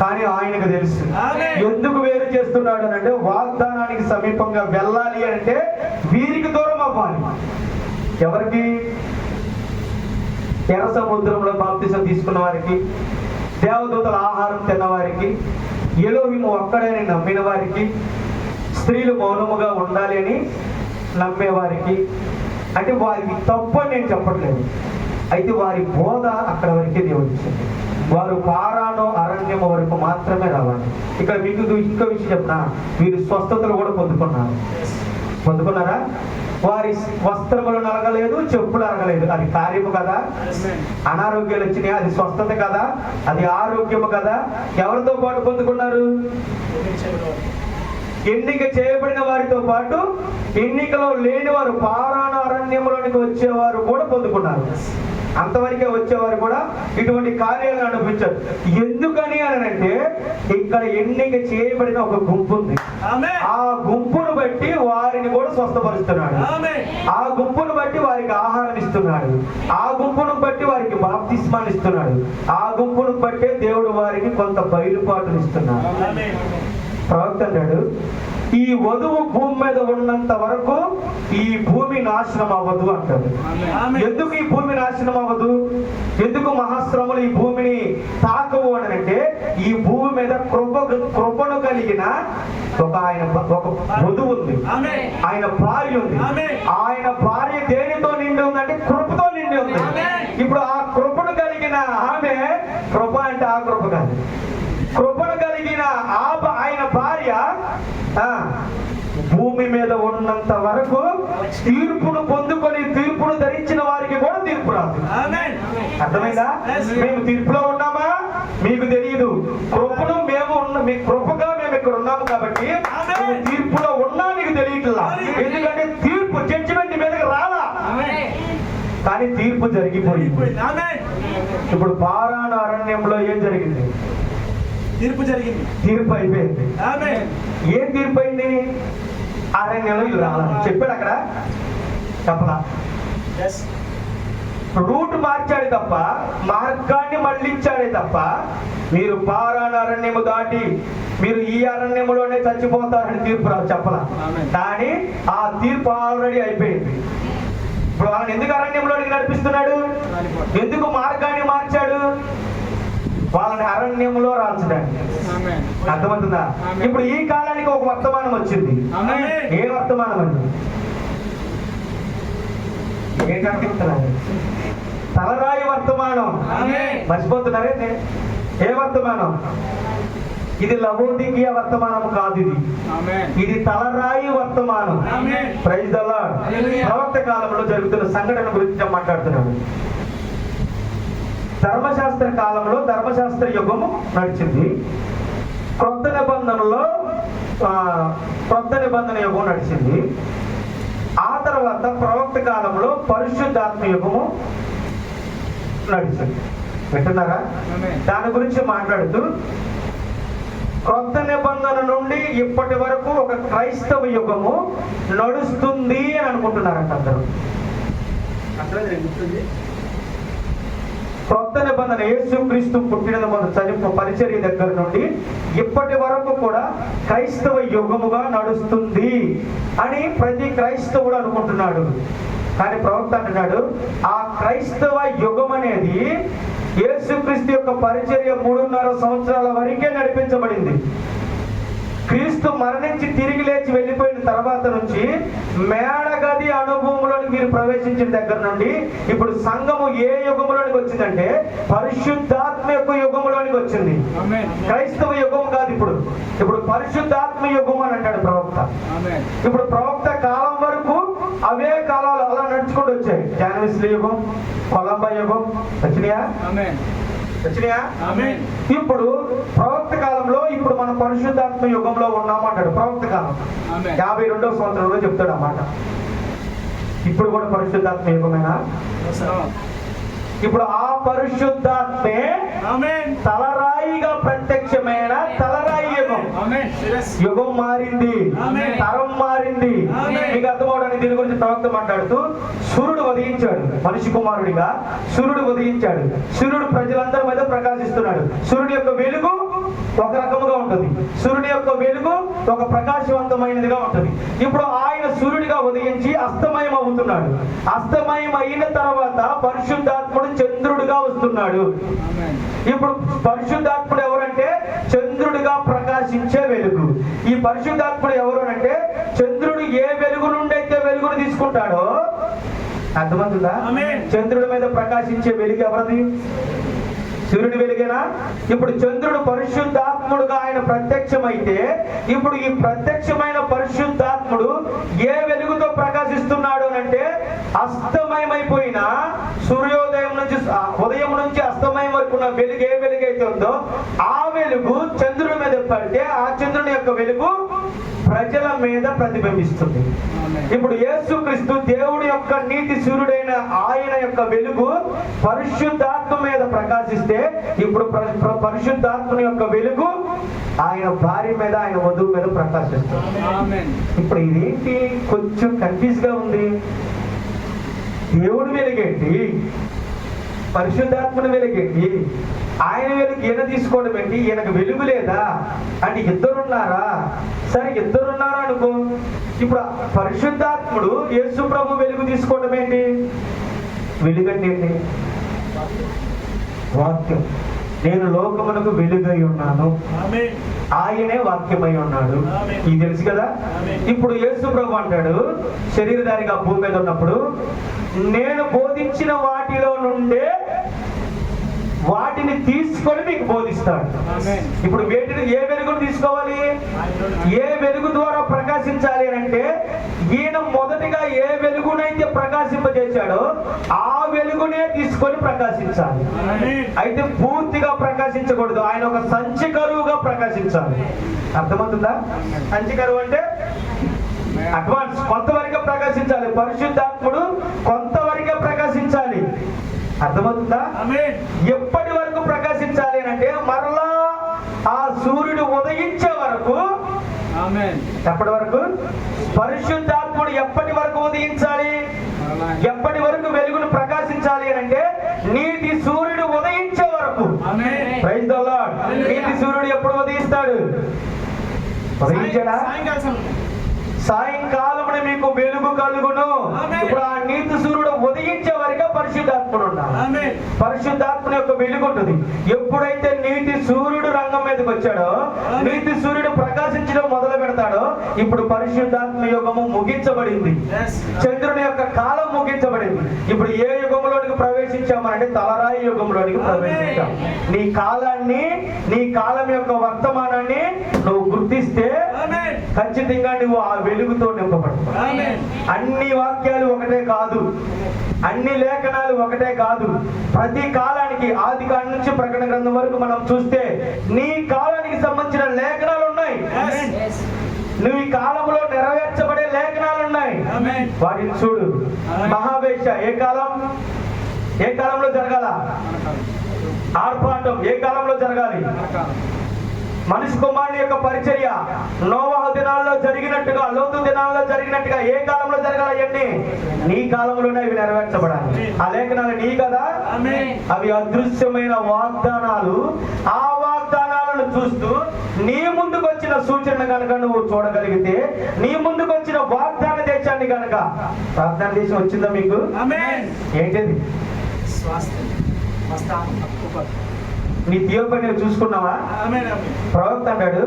[SPEAKER 1] కానీ ఆయనకు తెలుసు. ఎందుకు వేరు చేస్తున్నాడు అంటే వాగ్దానానికి సమీపంగా వెళ్ళాలి అంటే వీరికి దూరం అవ్వాలి. ఎవరికి? ఎర్ర సముద్రంలో బాప్తిసం తీసుకున్న వారికి, దేవదూతల ఆహారం తిన్నవారికి, ఎలోహిము ఒక్కడని నమ్మిన వారికి, స్త్రీలు మౌనముగా ఉండాలి అని నమ్మేవారికి. అంటే వారికి తప్పు అని నేను చెప్పట్లేదు, అయితే వారి బోధ అక్కడ వరకే దేవుడు ఇచ్చింది. వారు పారాను అరణ్యము వరకు మాత్రమే రావాలి. ఇక్కడ మీకు ఇంకో విషయం చెప్పిన, వీరు స్వస్థతలు కూడా పొందుకున్నారా? వారి వస్త్రములు నలగలేదు, చెప్పులు అరగలేదు. అది కార్యము కదా? అనారోగ్యాలు వచ్చినాయి, అది స్వస్థత కదా? అది ఆరోగ్యము కదా? ఎవరితో పాటు పొందుకున్నారు? ఎన్నిక చేయబడిన వారితో పాటు ఎన్నికలో లేని వారు, పారాను అరణ్యంలోనికి వచ్చేవారు కూడా పొందుకున్నారు. అంతవరకే వచ్చేవారు కూడా ఇటువంటి కార్యాలను అనిపించారు. ఎందుకని అని అంటే ఇక్కడ ఎన్నిక చేయబడిన ఒక గుంపు ఉంది. ఆ గుంపును బట్టి వారిని కూడా స్వస్థపరుస్తున్నాడు. ఆ గుంపును బట్టి వారికి ఆహారం ఇస్తున్నాడు. ఆ గుంపును బట్టి వారికి బాప్తిస్మాన్ని ఇస్తున్నాడు. ఆ గుంపును బట్టే దేవుడు వారికి కొంత బయలుపాటును ఇస్తున్నాడు. ప్రవక్త అన్నాడు, ఈ వధువు భూమి మీద ఉన్నంత వరకు ఈ భూమి నాశనం అవ్వదు అంటాడు. ఎందుకు ఈ భూమి నాశనం అవ్వదు? ఎందుకు మహాశ్రమలు ఈ భూమిని తాకవు అని అంటే ఈ భూమి మీద కృపను కలిగిన ఒక వధువు ఉంది, ఆయన భార్య ఉంది. ఆయన భార్య దేనితో నిండి ఉందంటే కృపతో నిండి ఉంది. ఇప్పుడు ఆ కృపను కలిగిన ఆమె, కృప అంటే ఆ కృప కాదు, కృపను కలిగిన ఆయన భార్య భూమి మీద ఉన్నంత వరకు తీర్పును పొందుకొని తీర్పును ధరించిన వారికి కూడా తీర్పు రాదు. అర్థమైందా? మేము తీర్పులో ఉన్నామా మీకు తెలియదు, కృపను మీ కృపగా మేము ఇక్కడ ఉన్నాము కాబట్టి తీర్పులో ఉన్నా నీకు తెలియట్లా. ఎందుకంటే తీర్పు జడ్జిమెంట్ మీదకి రాలా, కానీ తీర్పు జరిగిపోయింది. ఇప్పుడు పారాను అరణ్యంలో ఏం జరిగింది? తీర్పు జరిగింది, తీర్పు అయిపోయింది. ఏం తీర్పు అయింది? అరణ్యంలో వీళ్ళు రావాలి చెప్పాడు. అక్కడ చెప్పలా, రూట్ మార్చాడు తప్ప, మార్గాన్ని మళ్ళించాడే తప్ప మీరు పారాను అరణ్యము దాటి మీరు ఈ అరణ్యములోనే చచ్చిపోతారని తీర్పు రాదు చెప్పలా. కానీ ఆ తీర్పు ఆల్రెడీ అయిపోయింది. ఇప్పుడు వాళ్ళని ఎందుకు అరణ్యంలోనికి నడిపిస్తున్నాడు? ఎందుకు మార్గాన్ని మార్చాడు? వాళ్ళని అరణ్యంలో రాల్చడానికి. అర్థమవుతుందా? ఇప్పుడు ఈ కాలానికి ఒక వర్తమానం వచ్చింది. ఏ వర్తమానం అండి? ఏం కనిపిస్తున్నారు? తలరాయి వర్తమానం. మర్చిపోతున్నారే? ఏ వర్తమానం ఇది? లవోదికీయ వర్తమానం కాదు, ఇది తలరాయి వర్తమానం. Praise the Lord. ప్రవక్త కాలంలో జరుగుతున్న సంఘటన గురించి మాట్లాడుతున్నాడు. ధర్మశాస్త్ర కాలంలో ధర్మశాస్త్ర యుగము నడిచింది. క్రొత్త నిబంధన యుగం నడిచింది. ఆ తర్వాత ప్రవక్త కాలంలో పరిశుద్ధాత్మ యుగము నడిచింది. వింటున్నారా? దాని గురించి మాట్లాడుతూ క్రొత్త నిబంధన నుండి ఇప్పటి వరకు ఒక క్రైస్తవ యుగము నడుస్తుంది అని అనుకుంటున్నారంట అందరూ. క్రొత్త నిబంధన యేసుక్రీస్తు పుట్టిన పరిచర్య దగ్గర నుండి ఇప్పటి వరకు కూడా క్రైస్తవ యుగముగా నడుస్తుంది అని ప్రతి క్రైస్తవుడు అనుకుంటున్నాడు. కానీ ప్రవక్త అంటున్నాడు, ఆ క్రైస్తవ యుగం అనేది యేసుక్రీస్తు యొక్క పరిచర్య 3.5 సంవత్సరాల వరకే నడిపించబడింది. క్రీస్తు మరణించి తిరిగి లేచి వెళ్ళిపోయిన తర్వాత నుంచి మేడగది అనుభవంలోని మీరు ప్రవేశించిన దగ్గర నుండి ఇప్పుడు సంఘము ఏ యుగంలోనికి వచ్చిందంటే పరిశుద్ధాత్మ యొక్క యుగంలోనికి వచ్చింది. క్రైస్తవ యుగం కాదు ఇప్పుడు పరిశుద్ధాత్మ యుగం అని అంటాడు ప్రవక్త. ఇప్పుడు ప్రవక్త కాలం వరకు అవే కాలాలు అలా నడుచుకుంటూ వచ్చాయి. జాన్విస్లీ యుగం, కొలంబా యుగం వచ్చినాయా? ఇప్పుడు ప్రవక్త కాలంలో ఇప్పుడు మనం పరిశుద్ధాత్మ యుగంలో ఉన్నాము అంటాడు ప్రవక్త కాలం. 52వ సంవత్సరంలో చెప్తాడు అన్నమాట. ఇప్పుడు కూడా పరిశుద్ధాత్మ యుగమేనా? ఇప్పుడు ఆ పరిశుద్ధాత్మే తలరాయిగా ప్రత్యక్షమైన తలరాయి యుగం. యుగం మారింది, తరం మారింది. మీకు అర్థమవడానికి దీని గురించి ప్రవక్త మాట్లాడుతూ సూర్యుడు ఉదయించాడు, మనిషి కుమారుడిగా సూర్యుడు ఉదయించాడు. సూర్యుడు ప్రజలందరి మీద ప్రకాశిస్తున్నాడు. సూర్యుడి యొక్క వెలుగు ఒక రకముగా ఉంటుంది, సూర్యుడి యొక్క వెలుగు ఒక ప్రకాశవంతమైనదిగా ఉంటుంది. ఇప్పుడు ఆయన సూర్యుడిగా ఉదయించి అస్తమయం అవుతున్నాడు. అస్తమయం అయిన తర్వాత పరిశుద్ధాత్ముడు చంద్రుడిగా వస్తున్నాడు. ఇప్పుడు పరిశుద్ధాత్ముడు ఎవరంటే చంద్రుడిగా ప్రకాశించే వెలుగు. ఈ పరిశుద్ధాత్ముడు ఎవరు అంటే చంద్రుడు ఏ వెలుగు నుండి అయితే వెలుగును తీసుకుంటాడో, అర్థమవుతుందా? చంద్రుడి మీద ప్రకాశించే వెలుగు ఎవరిది? సూర్యుడి వెలుగేనా? ఇప్పుడు చంద్రుడు పరిశుద్ధాత్ముడుగా ఆయన ప్రత్యక్షమైతే ఇప్పుడు ఈ ప్రత్యక్షమైన పరిశుద్ధాత్ముడు ఏ వెలుగుతో ప్రకాశిస్తున్నాడు అంటే అస్తమయమైపోయిన సూర్యోదయం నుంచి ఉదయం నుంచి అస్తమయం వరకు ఉన్న వెలుగు ఏ వెలుగైతే ఉందో ఆ వెలుగు చంద్రుడి మీద పడితే ఆ చంద్రుని యొక్క వెలుగు ప్రజల మీద ప్రతిబింబిస్తుంది. ఇప్పుడు యేసుక్రీస్తు దేవుడి యొక్క నీతి సూర్యుడైన ఆయన యొక్క వెలుగు పరిశుద్ధాత్మ మీద ప్రకాశిస్తే ఇప్పుడు పరిశుద్ధాత్మ యొక్క వెలుగు ఆయన భార్య మీద, ఆయన వధువు మీద ప్రకాశిస్తుంది. ఇప్పుడు ఇదేంటి కొంచెం కన్ఫ్యూజ్ గా ఉంది. దేవుడి వెలుగేంటి, పరిశుద్ధాత్మని వెలుగేంటి, ఆయన వెలుగు ఈయన తీసుకోవడం ఏంటి, ఈయనకు వెలుగు లేదా అంటే ఇద్దరున్నారా? సరే ఇద్దరున్నారా అనుకో. ఇప్పుడు పరిశుద్ధాత్ముడు యేసు ప్రభు వెలుగు తీసుకోవడం ఏంటి? వెలుగంటే ఏంటి? వాక్యం. నేను లోకమునకు వెలుగై ఉన్నాను, ఆయనే వాక్యమై ఉన్నాడు. ఇది తెలుసు కదా. ఇప్పుడు యేసు ప్రభు అంటాడు శరీరధారిగా భూమి మీద ఉన్నప్పుడు, నేను బోధించిన వాటిలో నుండే వాటిని తీసుకొని మీకు బోధిస్తాడు. ఇప్పుడు వేటిని, ఏ వెలుగును తీసుకోవాలి, ఏ వెలుగు ద్వారా ప్రకాశించాలి అంటే ఈయన మొదటిగా ఏ వెలుగునైతే ప్రకాశింపజేశాడో ఆ వెలుగునే తీసుకొని ప్రకాశించాలి. అయితే పూర్తిగా ప్రకాశించకూడదు, ఆయన ఒక సంచికరువుగా ప్రకాశించాలి. అర్థమవుతుందా? సంచికరువు అంటే అడ్వాన్స్, కొంతవరకే ప్రకాశించాలి. పరిశుద్ధాత్ముడు కొంతవరకే ప్రకాశించాలి. అర్థమవుతుందా? ఎప్పటి వరకు ప్రకాశించాలి అంటే మరలా ఆ సూర్యుడు ఉదయించే వరకు. ఎప్పటి వరకు? పరిశుద్ధాత్ముడు ఎప్పటి వరకు ఉదయించాలి, ఎప్పటి వరకు వెలుగును ప్రకాశించాలి అంటే నీతి సూర్యుడు ఉదయించే వరకు. Praise the Lord. నీతి సూర్యుడు ఎప్పుడు ఉదయిస్తాడు? ఉదయించాడా? సాయంకాలమున మీకు వెలుగు కలుగును. ఇప్పుడు ఆ నీతి సూర్యుడు ఉదయించే వరకే పరిశుద్ధాత్ముడు ఉండాలి. పరిశుద్ధాత్మ యొక్క వెలుగు ఉంటుంది. ఎప్పుడైతే నీతి సూర్యుడు రంగం మీదకి వచ్చాడో, నీతి సూర్యుడు ప్రకాశించడం మొదలు పెడతాడో ఇప్పుడు పరిశుద్ధాత్మ యుగము ముగించబడింది. చంద్రుని యొక్క కాలం ముగించబడింది. ఇప్పుడు ఏ యుగం యుగంలోనికి ప్రవేశించామనంటే తలరాయి యుగంలోనికి ప్రవేశించాం. నీ కాలాన్ని, నీ కాలం యొక్క వర్తమానాన్ని నువ్వు గుర్తిస్తే ఖచ్చితంగా నువ్వు ఆ వెలుగుతో నింపబడతావు. అన్ని వాక్యాలు ఒకటే కాదు, అన్ని లేఖనాలు ఒకటే కాదు. ప్రతి కాలానికి ఆది కాలం నుంచి ప్రకటన గ్రంథం వరకు మనం చూస్తే నీ కాలానికి సంబంధించిన లేఖనాలు ఉన్నాయి. నువ్వు ఈ కాలంలో నెరవేర్చబడే లేఖనాలు ఉన్నాయి. వాటిని చూడు. మహావేశ ఏ కాలంలో జరగాల? ఆర్భాటం ఏ కాలంలో జరగాలి? మనిషి కుమారుని యొక్క పరిచర్య నోవహు దినాల్లో జరిగినట్టుగా, లోతు దినాల్లో జరిగినట్టుగా ఏ కాలంలో జరగాలి? అవన్నీ నీ కాలంలోనే అవి నెరవేర్చబడాలి. ఆ లేఖనాలు నీ కదా, అవి అదృశ్యమైన వాగ్దానాలు. ఆ వాగ్దానాలను చూస్తూ నీ ముందుకు వచ్చిన సూచన కనుక నువ్వు చూడగలిగితే, నీ ముందుకు వచ్చిన వాగ్దాన దేశాన్ని కనుక, వాగ్దాన దేశం వచ్చిందా మీకు? ఏంటిది? నీ థియోఫనీ చూసుకున్నావా? ప్రవక్త అన్నాడు,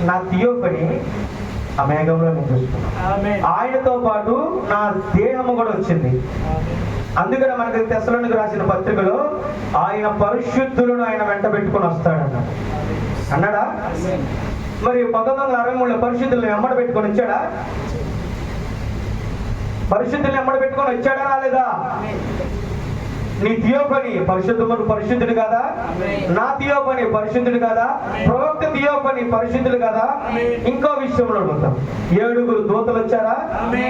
[SPEAKER 1] నా థియోఫనీ ఆ మేఘంలో నేను చూసుకున్నాను, ఆయనతో పాటు నా దేహము కూడా వచ్చింది. అందుకని మనకి తెస్సలోనికి రాసిన పత్రికలో ఆయన పరిశుద్ధులను ఆయన వెంట పెట్టుకుని వస్తాడన్నాడు. అన్నాడా? మరి 1963లో పరిశుద్ధులను వెంబడ పెట్టుకొని వచ్చాడా? పరిశుద్ధులను వెంబడ పెట్టుకొని వచ్చాడా రాలేదా? నీ థియోఫనీ పరిశుద్ధుడు కదా, నా థియోఫనీ పరిశుద్ధుడు కదా, ప్రవక్త థియోఫనీ పరిశుద్ధుడు కదా. ఇంకో విషయంలో ఉంటాం, 7 దూతలు వచ్చారా?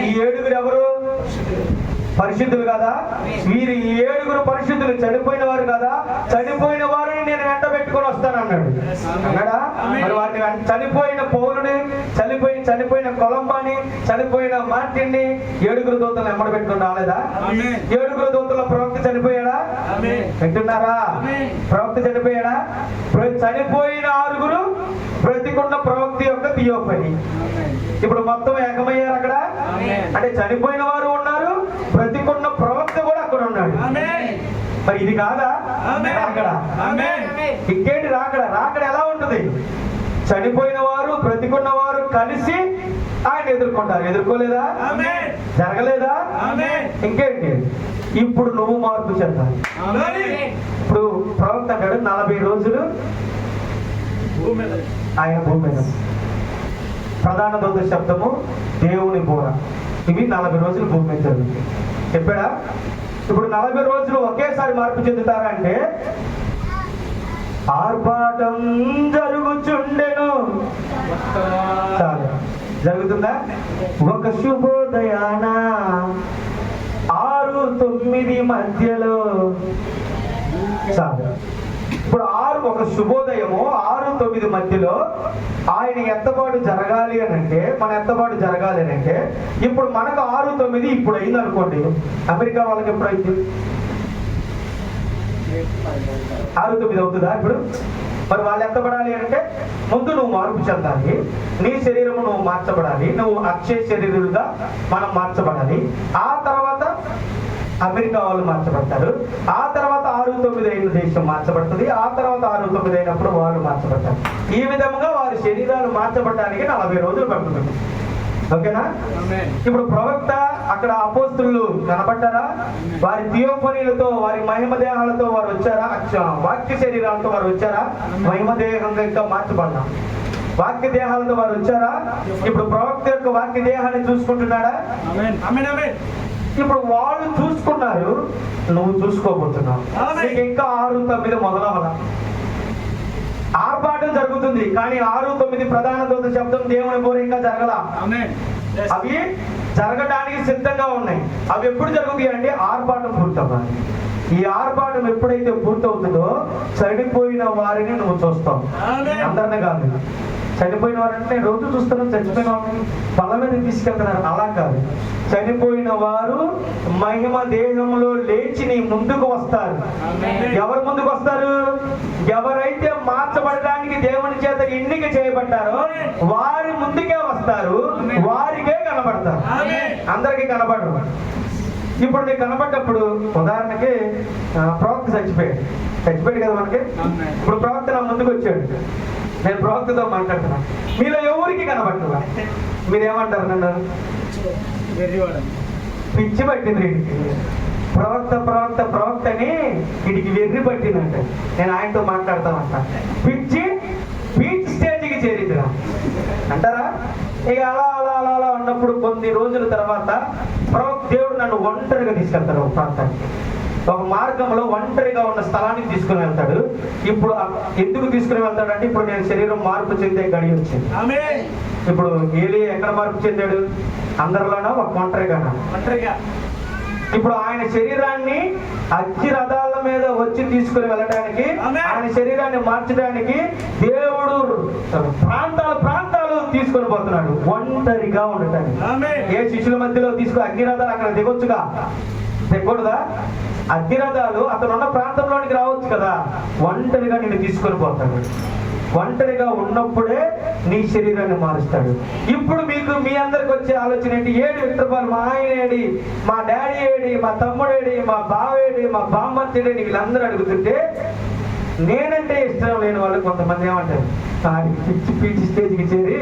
[SPEAKER 1] ఈ 7 ఎవరు? పరిశుద్ధులు కదా. వీరు 7 పరిశుద్ధులు చనిపోయిన వారు కదా. చనిపోయిన వారిని నేను వెంట పెట్టుకొని వస్తానన్నాడు. అన్నాడా? మరి వాటిని చనిపోయిన పౌలుని, చనిపోయిన కొలంబాని, చనిపోయిన మార్టిన్ని 7 దూతలు వెంబడ పెట్టుకొని రాలేదా? 7 దూతల ప్రవక్త చనిపోయాడా? వింటున్నారా? ప్రవక్త చనిపోయాడా? చనిపోయిన 6 బ్రతికున్న ప్రవక్త యొక్క థియోఫనీ. ఇప్పుడు మొత్తం ఏకమయ్యారు అక్కడ. అంటే చనిపోయిన వారు ఉన్నారు, బ్రతికున్న ప్రవక్త కూడా అక్కడ ఉన్నాడు. మరి ఇది కాదా రాకడ? ఇంకేంటి రాకడ? రాకడ ఎలా ఉంటుంది? చనిపోయిన వారు, బ్రతికున్న వారు కలిసి ఆయన ఎదుర్కొంటారు. ఎదుర్కోలేదా? జరగలేదా? ఇంకేంటి? ఇప్పుడు నువ్వు మార్పు చెందాలి. ఇప్పుడు ప్రవక్త అంటాడు 40 రోజులు ఆయన భూమి మీద. ప్రధాన దూత శబ్దము, దేవుని బోర, ఇవి 40 రోజులు భూమి మీద జరుగుతాయి చెప్పాడా? ఇప్పుడు 40 రోజులు ఒకేసారి మార్పు చెందుతారా అంటే, ఆర్భాటం జరుగుచుండెను. చాలు, జరుగుతుందా? ఒక శుభోదయాన 6-9 మధ్యలో. చాలు. ఇప్పుడు ఒక శుభోదయము 6-9 మధ్యలో ఆయన ఎత్తబాటు జరగాలి అని అంటే, మన ఎత్తబాటు జరగాలి అని అంటే, ఇప్పుడు మనకు 6-9 ఇప్పుడు అయింది అనుకోండి. అమెరికా వాళ్ళకి ఎప్పుడు అయింది? 6-9 అవుతుందా ఇప్పుడు? మరి వాళ్ళు ఎత్తబడాలి అంటే ముందు నువ్వు మార్పు చెందాలి. నీ శరీరము నువ్వు మార్చబడాలి. నువ్వు అక్షయ శరీరులుగా మనం మార్చబడాలి. ఆ తర్వాత అమెరికా వాళ్ళు మార్చబడతారు. ఆ తర్వాత 6-9 అయిన దేశం మార్చబడుతుంది. ఆ తర్వాత 6-9 అయినప్పుడు వాళ్ళు మార్చబడతారు. ఈ విధంగా వారి శరీరాలు మార్చబడడానికి 40 రోజులు పడుతుంది. ఓకేనా? ఇప్పుడు ప్రవక్త అక్కడ అపోస్తులు కనబడ్డారా? వారి థియోఫనీలతో, వారి మహిమ దేహాలతో వారు వచ్చారా? వాక్య శరీరాలతో వారు వచ్చారా? మహిమ దేహంగా ఇంకా మార్చబడ్డా వాక్య దేహాలతో వారు వచ్చారా? ఇప్పుడు ప్రవక్త యొక్క వాక్య దేహాన్ని చూసుకుంటున్నాడా? ఇప్పుడు వాళ్ళు చూసుకున్నారు, నువ్వు చూసుకోబోతున్నావు. ఇంకా 6-9 మొదలవదా? ఆర్భాటం జరుగుతుంది, కానీ 6-9 ప్రధాన దూత శబ్దం, దేవుని బోర ఇంకా జరగల. అవి జరగడానికి సిద్ధంగా ఉన్నాయి. అవి ఎప్పుడు జరుగుతాయి అంటే ఆర్భాటం పూర్తవ్వాలి. ఈ ఆర్భాటం ఎప్పుడైతే పూర్తవుతుందో చనిపోయిన వారిని నువ్వు చూస్తావు. అందరినీ కాదు, చనిపోయిన వారంటే నేను రోజు చూస్తున్నాను, చచ్చిపోయిన వారిని పళ్ళ మీద తీసుకెళ్తున్నారు, అలా కాదు. చనిపోయిన వారు మహిమ దేహంలో లేచి నీ ముందుకు వస్తారు. ఎవరు ముందుకు వస్తారు? ఎవరైతే మార్చబడడానికి దేవుని చేత ఎన్నిక చేయబడ్డారో వారి ముందుకే వస్తారు, వారికే కనబడతారు. అందరికీ కనబడరు. ఇప్పుడు నీకు కనబడ్డప్పుడు, ఉదాహరణకి ప్రవక్త చచ్చిపోయాడు కదా మనకి. ఇప్పుడు ప్రవక్త నా ముందుకు వచ్చాడు, నేను ప్రవక్తతో మాట్లాడుతున్నా. మీలో ఎవరికి కనబడుతుందా? మీరేమంటారు? నన్ను పిచ్చి పట్టింది. ప్రవక్తని వీడికి వెర్రి పట్టిందంట. నేను ఆయనతో మాట్లాడతానంట. పీచ్ స్టేజ్కి చేరిందిరా అంటారా. ఇక అలా అలా అలా అలా ఉన్నప్పుడు కొన్ని రోజుల తర్వాత దేవుడు నన్ను ఒంటరిగా తీసుకెళ్తాడు ఒక ప్రాంతానికి. ఒక మార్గంలో ఒంటరిగా ఉన్న స్థలానికి తీసుకుని వెళ్తాడు. ఇప్పుడు ఎందుకు తీసుకుని వెళ్తాడంటే, ఇప్పుడు నేను శరీరం మార్పు చెందే గడి వచ్చింది. ఇప్పుడు ఏలి ఎక్కడ మార్పు చెందాడు? అందరిలోనో ఒక ఒంటరిగా. ఇప్పుడు ఆయన శరీరాన్ని అగ్ని రథాల మీద వచ్చి తీసుకుని వెళ్ళడానికి, ఆయన శరీరాన్ని మార్చడానికి దేవుడు ప్రాంతాలు తీసుకొని పోతున్నాడు ఒంటరిగా ఉండటానికి. ఏ శిష్యుల మధ్యలో అగ్ని రథాలు అక్కడ దిగకూడదా? అగ్ని రథాలు అతను ఉన్న ప్రాంతంలోనికి రావచ్చు కదా. ఒంటరిగా నిన్ను తీసుకొని పోతాడు. ఒంటరిగా ఉన్నప్పుడే నీ శరీరాన్ని మారుస్తాడు. ఇప్పుడు మీ అందరికి వచ్చే ఆలోచన ఏంటి? ఏడు విక్రమాలు, మా ఆయన ఏడి, మా డాడీ ఏడి, మా తమ్ముడేడి, మా బావేడి, మా బామ్మర్తేడి, వీళ్ళందరూ అడుగుతుంటే నేనంటే ఇష్టం లేని వాళ్ళు కొంతమంది ఏమంటారు, పిచ్చి స్టేజ్కి చేరి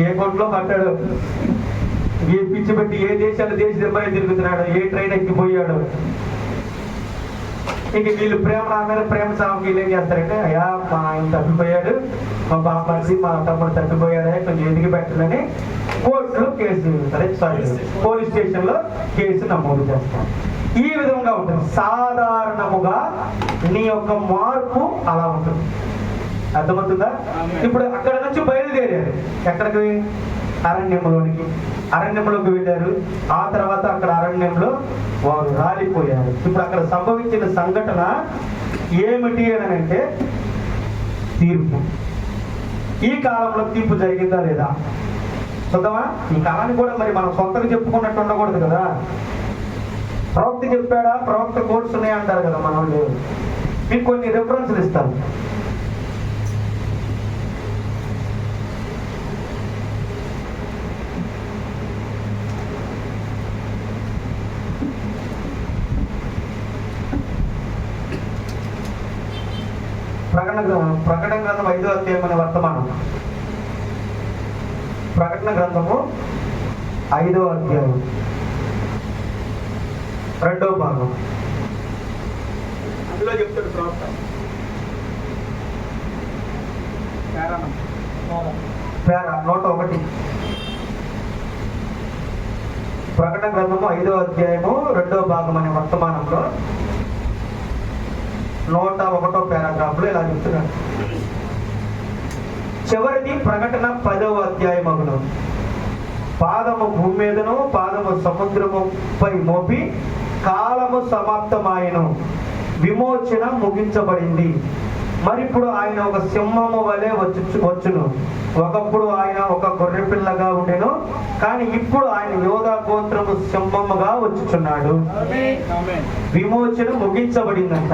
[SPEAKER 1] ఏ కొట్లో పట్టాడు, ఏ పిచ్చి పెట్టి ఏ దేశాలు దెబ్బలు తిరుగుతున్నాడు, ఏ ట్రైన్ ఎక్కిపోయాడు. ఇంక వీళ్ళు నా మీద ప్రేమ సాగు వీళ్ళు ఏం చేస్తారంటే, అయ్యా మా ఆయన తప్పిపోయాడు, మా బామ్మర్ది మా తమ్ముడు తప్పిపోయాడే, కొంచెం ఎదిగి పెట్టాలని కోర్టులో కేసు, పోలీస్ స్టేషన్లో కేసు నమోదు చేస్తాం. ఈ విధంగా ఉంటుంది. సాధారణముగా నీ యొక్క మార్పు అలా ఉంటుంది. అర్థమవుతుందా? ఇప్పుడు అక్కడ నుంచి బయలుదేరారు. ఎక్కడికి? అరణ్యంలోకి వెళ్ళారు. ఆ తర్వాత అక్కడ అరణ్యంలో వారు రాలిపోయారు. ఇప్పుడు అక్కడ సంభవించిన సంఘటన ఏమిటి అని అంటే తీర్పు. ఈ కాలంలో తీర్పు జరిగిందా లేదా చూద్దామా? ఈ కాలాన్ని కూడా మరి మనం సొంతగా చెప్పుకున్నట్టు ఉండకూడదు కదా. ప్రవక్త చెప్పాడా, ప్రవక్త కోర్స్ ఉన్నాయంటారు కదా మన వాళ్ళు. మీకు కొన్ని రెఫరెన్స్లు ఇస్తాను. ప్రకటన గ్రంథం 5వ అధ్యాయం అనే వర్తమానం. ప్రకటన గ్రంథము 5వ అధ్యాయం 2వ భాగం. అందులో చెప్తాడు ప్రవక్త 101. ప్రకటన గ్రంథము 5వ అధ్యాయము 2వ భాగం అనే వర్తమానంలో 101వ పారాగ్రాఫ్ లో ఇలా చెప్తున్నాడు. చివరిది ప్రకటన 10వ అధ్యాయమును. పాదము భూమి మీదను, పాదము సముద్రముపై మోపి కాలము సమాప్తమాయను, విమోచన ముగించబడింది. మరి ఇప్పుడు ఆయన ఒక సింహము వలె వచ్చును. ఒకప్పుడు ఆయన ఒక గొర్రె పిల్లగా ఉండెను, కానీ ఇప్పుడు ఆయన యోధా గోత్రము సింహముగా వచ్చుచున్నాడు. విమోచన ముగించబడిందంట.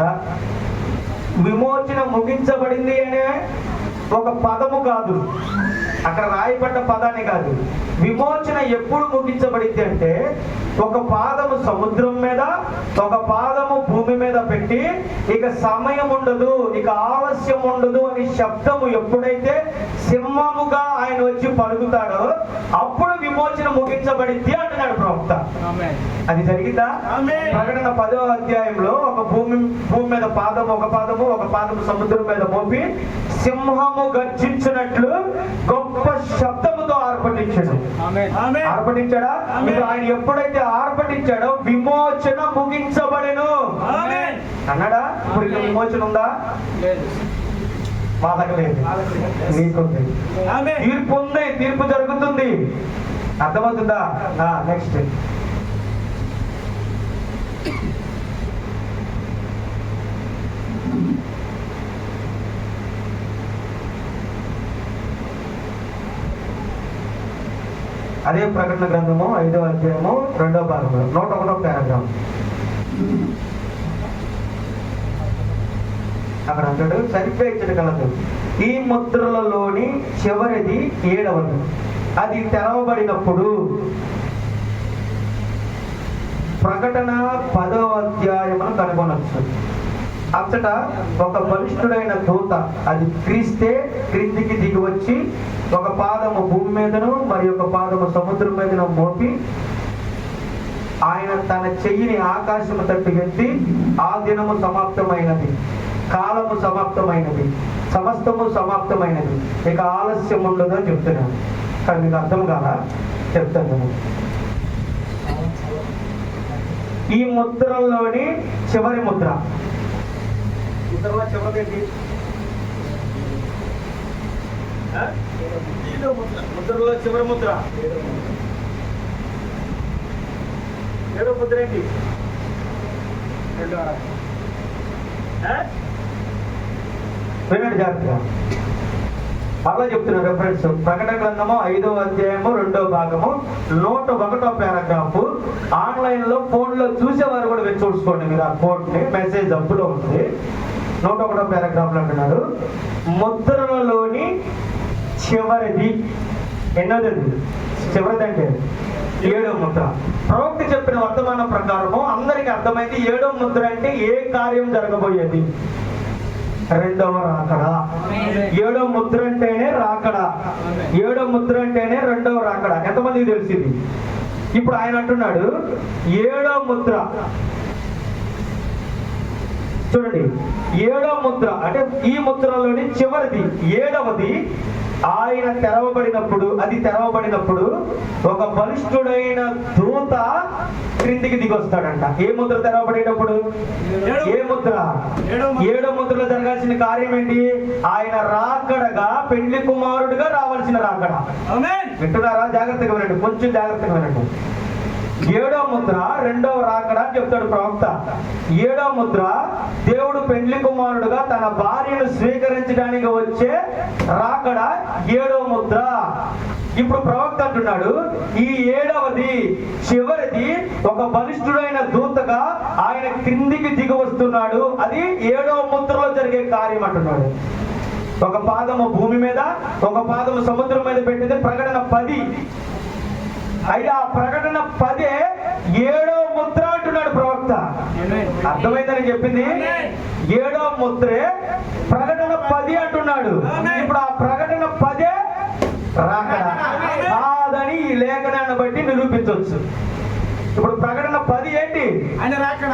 [SPEAKER 1] విమోచన ముగించబడింది అనే ఒక పదము కాదు, అక్కడ రాయబడ్డ పదాన్ని కాదు. విమోచన ఎప్పుడు ముగించబడింది అంటే, ఒక పాదము సముద్రం మీద, ఒక పాదము భూమి మీద పెట్టి ఇక సమయం ఉండదు, ఇక ఆలస్యం ఉండదు అని శబ్దము ఎప్పుడైతే సింహముగా ఆయన వచ్చి పలుకుతాడో అప్పుడు విమోచన ముగించబడింది అంటున్నాడు ప్రవక్త. అది జరిగిందా? ప్రకటన 10వ అధ్యాయంలో ఒక భూమి మీద పాదము, ఒక పాదము సముద్రం మీద మోపి సింహము గర్జించినట్లు గొప్ప శబ్దముతో ఆర్భటించాడు. ఆర్భటించాడా? ఆయన ఎప్పుడైతే ఆర్భటించాడో విమోచన ముగించబడెను అన్నాడా? ఇప్పుడు ఇంకా విమోచన ఉందా? మా దగ్గర లేదు, నీకుంది. తీర్పు ఉంది, తీర్పు జరుగుతుంది. అర్థమవుతుందా? నెక్స్ట్ అదే ప్రకటన గ్రంథము 5వ అధ్యాయము 2వ భాగంలో 101వ పారాగ్రాఫ్. అక్కడ అంటాడు, సరిగ్గా ఇచ్చట కలదు. ఈ ముద్రలలోని చివరిది 7వది. అది తెరవబడినప్పుడు ప్రకటన 10వ అధ్యాయమును కనుగొనవచ్చు. అచ్చట ఒక బలిష్ఠుడైన దూత, అది క్రీస్తే, క్రిందికి దిగి వచ్చి ఒక పాదము భూమి మీదను మరి ఒక పాదము సముద్రం మీదను మోపి ఆయన తన చెయ్యిని ఆకాశము తట్టు ఎత్తి, ఆ దినము సమాప్తమైనది, కాలము సమాప్తమైనది, సమస్తము సమాప్తమైనది, ఇక ఆలస్యం ఉండదు అని చెప్తున్నాను. కానీ మీకు అర్థం కాదా? చెప్తాను. ఈ ముద్రలోని చివరి ముద్ర, చివరిదేంటి? ముద్రలో చివరి ముద్ర, ఏడో ముద్ర ఏంటి? వినండి జాగ్రత్తగా. అలా చెప్తున్నా రెఫరెన్స్. ప్రకటన గ్రంథము 5వ అధ్యాయము 2వ భాగము 101వ పారాగ్రాఫ్. ఆన్లైన్ లో ఫోన్ లో చూసేవారు కూడా వెళ్ళి చూసుకోండి మీరు. ఆ కోడ్ ని మెసేజ్ అప్పులో ఉంది. 101వ పారాగ్రాఫ్ లో అంటున్నాడు, ముద్రలలోని చివరిది. ఎన్నోది? చివరిదంటే 7వ ముద్ర. ప్రవక్త చెప్పిన వర్తమానం ప్రకారము అందరికి అర్థమైంది 7వ ముద్ర అంటే ఏ కార్యం జరగబోయేది? రెండవ రాకడా. 7వ ముద్ర అంటేనే రాకడా, 7వ ముద్ర అంటేనే రెండవ రాకడా. ఎంతమందికి తెలిసింది? ఇప్పుడు ఆయన అంటున్నాడు 7వ ముద్ర. చూడండి, 7వ ముద్ర అంటే ఈ ముద్రలోని చివరిది, 7వది. ఆయన తెరవబడినప్పుడు, అది తెరవబడినప్పుడు ఒక బలిష్ఠుడైన దూత క్రిందికి దిగొస్తాడంట. ఏ ముద్ర తెరవబడేటప్పుడు? ఏ ముద్ర? 7వ ముద్రలో జరగాల్సిన కార్యం ఏంటి? ఆయన రాకడగా, పెండ్లి కుమారుడుగా రావాల్సిన రాకడ. వింటున్నారా? జాగ్రత్తగా వినండి, కొంచెం జాగ్రత్తగా వినండి. 7వ ముద్ర రెండవ రాకడ అని చెప్తాడు ప్రవక్త. 7వ ముద్ర దేవుడు పెండ్లి కుమారుడుగా తన భార్యను స్వీకరించడానికి వచ్చే రాకడ 7వ ముద్ర. ఇప్పుడు ప్రవక్త అంటున్నాడు ఈ 7వది, చివరిది, ఒక బలిష్ఠుడైన దూతగా ఆయన క్రిందికి దిగి వస్తున్నాడు. అది 7వ ముద్రలో జరిగే కార్యం అంటున్నాడు. ఒక పాదము భూమి మీద, ఒక పాదము సముద్రం మీద పెట్టింది. ప్రకటన 10. అయితే ఆ ప్రకటన 10 7వ ముద్ర అంటున్నాడు ప్రవక్త. అర్థమైందని చెప్పింది. 7వ ముద్రే ప్రకటన 10 అంటున్నాడు. ఇప్పుడు ఆ ప్రకటన 10 రాకడ కాదని ఈ లేఖనాన్ని బట్టి నిరూపించవచ్చు. ఇప్పుడు ప్రకటన 10 ఏంటి? ఆయన రాకడ.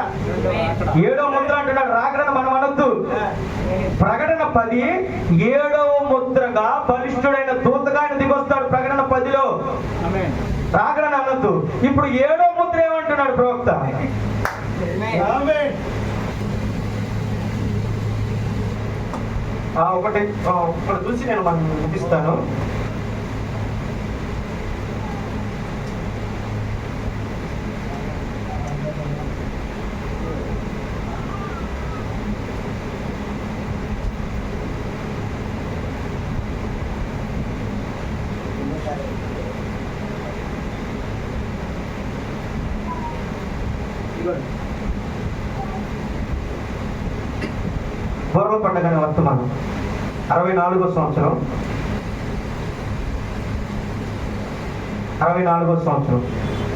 [SPEAKER 1] 7వ ముద్ర అంటున్నాడు, రాకడను మనం అనొద్దు. ప్రకటన 10 7వ ముద్రగా బలిష్ఠుడైన దూతగా ఆయన దిగొస్తాడు ప్రకటన 10లో. రాకడని అనొద్దు. ఇప్పుడు 7వ ముద్ర ఏమంటున్నాడు ప్రవక్త? ఒకటి చూసి నేను మనం ముగిస్తాను. బోర్ల పండుగ వర్తమానం 64వ సంవత్సరం, 64వ సంవత్సరం,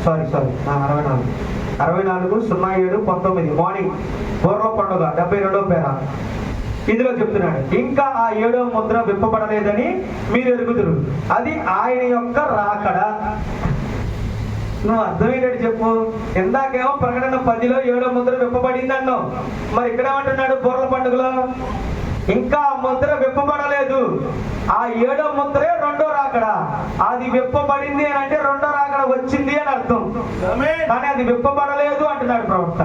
[SPEAKER 1] సారీ 64/07/19 మార్నింగ్ బోర్ల పండుగ 72వ పేర. ఇందులో చెప్తున్నాడు, ఇంకా ఆ 7వ ముద్ర విప్పబడలేదని మీరు ఎరుగుదురు, అది ఆయన యొక్క రాకడ. నువ్వు అర్థమయ్యేటట్టు చెప్పు. ఇందాకేమో ప్రకటన 10లో 7వ ముద్ర విప్పబడింది అన్నావు. మరి ఇక్కడ ఏమంటున్నాడు బోర్ల పండుగలో? ఇంకా ముద్ర విప్పబడలేదు. ఆ 7వ ముద్రే రెండో రాకడ. అది విప్పబడింది అని అంటే రెండో రాకడ వచ్చింది అని అర్థం. కానీ అది విప్పబడలేదు అంటున్నాడు ప్రవక్త.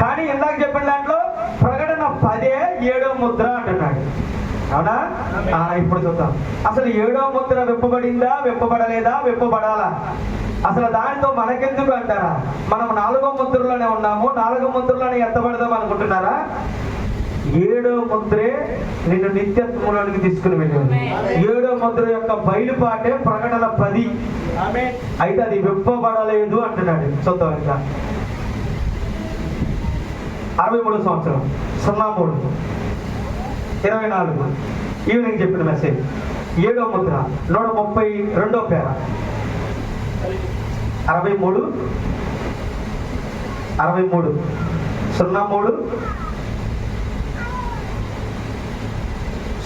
[SPEAKER 1] కానీ ఇందాక చెప్పిన దాంట్లో ప్రకటన 10 7వ ముద్ర అంటున్నాడు. అవునా? ఇప్పుడు చూద్దాం, అసలు 7వ ముద్ర విప్పబడిందా, విప్పబడలేదా, విప్పబడాలా? అసలు దానితో మనకెందుకు అంటారా? మనం 4వ ముద్రలోనే ఉన్నాము. 4వ ముద్రలోనే ఎత్తబడదాం అనుకుంటున్నారా? 7వ ముద్రే నిన్ను నిత్యత్వంలోనికి తీసుకుని వెళ్ళింది. 7వ ముద్ర యొక్క బయలుపాటే ప్రకటన 10. అయితే అది విప్పబడలేదు అంటున్నాడు. చూద్దాం ఇంకా 63 సంవత్సరం 03/24 ఈవినింగ్ చెప్పిన మెసేజ్. 7వ ముద్ర 132వ పేర 63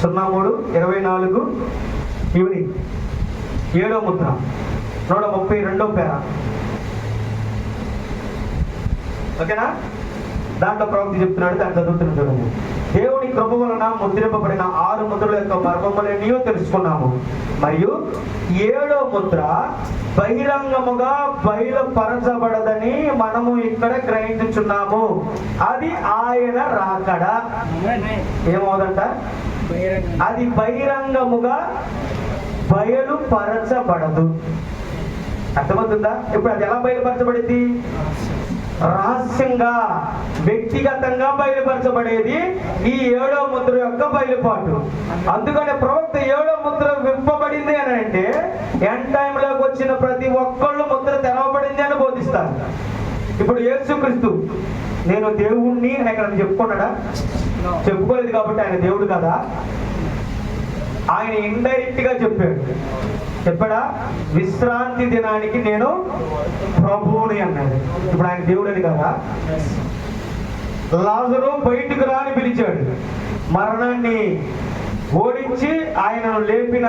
[SPEAKER 1] 03/24 ఈవినింగ్ 7వ ముద్ర 132వ పేర. ఓకేనా? దాంట్లో ప్రవక్త చెప్తున్నాడు, దాన్ని చదువుతున్నాడు చూడండి. దేవుని కృప వలన ముద్రింపబడిన 6 ముద్రల యొక్క మర్మములన్నీ తెలుసుకున్నాము. మరియు 7వ ముద్ర బహిరంగముగా బయలుపరచబడదని మనము ఇక్కడ గ్రహించుచున్నాము. అది ఆయన రాకడ. ఏమవుదంట? అది బహిరంగముగా బయలుపరచబడదు. అర్థమవుతుందా? ఇప్పుడు అది ఎలా బయలుపరచబడింది? రహస్యంగా, వ్యక్తిగతంగా బయలుపరచబడేది ఈ 7వ ముద్ర యొక్క బయలుపాటు. అందుకని ప్రవక్త 7వ ముద్ర విప్పబడింది అని అంటే ఎండ్ టైంలోకి వచ్చిన ప్రతి ఒక్కళ్ళు ముద్ర తెరవబడింది అని బోధిస్తారు. ఇప్పుడు యేసుక్రీస్తు నేను దేవుణ్ణి అని ఇక్కడ చెప్పుకున్నాడా? చెప్పుకోలేదు. కాబట్టి ఆయన దేవుడు కదా. ఆయన ఇండైరెక్ట్ గా చెప్పాడా? విశ్రాంతి దినానికి నేను ప్రభువుని అన్నాడు. ఇప్పుడు ఆయన దేవుడని కదా. లాజరు బయటికి రాని పిలిచాడు. మరణాన్ని ఓడించి ఆయనను లేపిన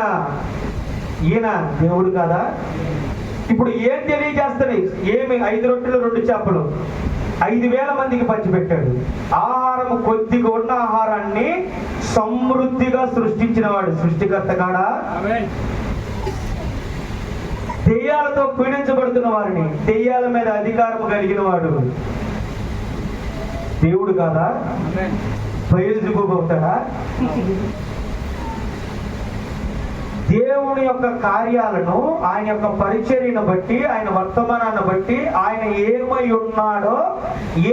[SPEAKER 1] ఈయన దేవుడు కదా. ఇప్పుడు ఏం తెలియజేస్తుంది? ఏమి 5 రొట్టెలు 2 చేపలు 5,000 మందికి పంచిపెట్టాడు. ఆహారము కొద్దిగా ఉన్న ఆహారాన్ని సమృద్ధిగా సృష్టించిన వాడు సృష్టికర్త కాడా? దెయ్యాలతో పీడించబడుతున్న వారిని, దెయ్యాల మీద అధికారం కలిగిన వాడు దేవుడు కాదా? బయలుజెబూబు అవుతాడా? దేవుని యొక్క కార్యాలను, ఆయన యొక్క పరిచర్యను బట్టి, ఆయన వర్తమానాన్ని బట్టి, ఆయన ఏమై ఉన్నాడో,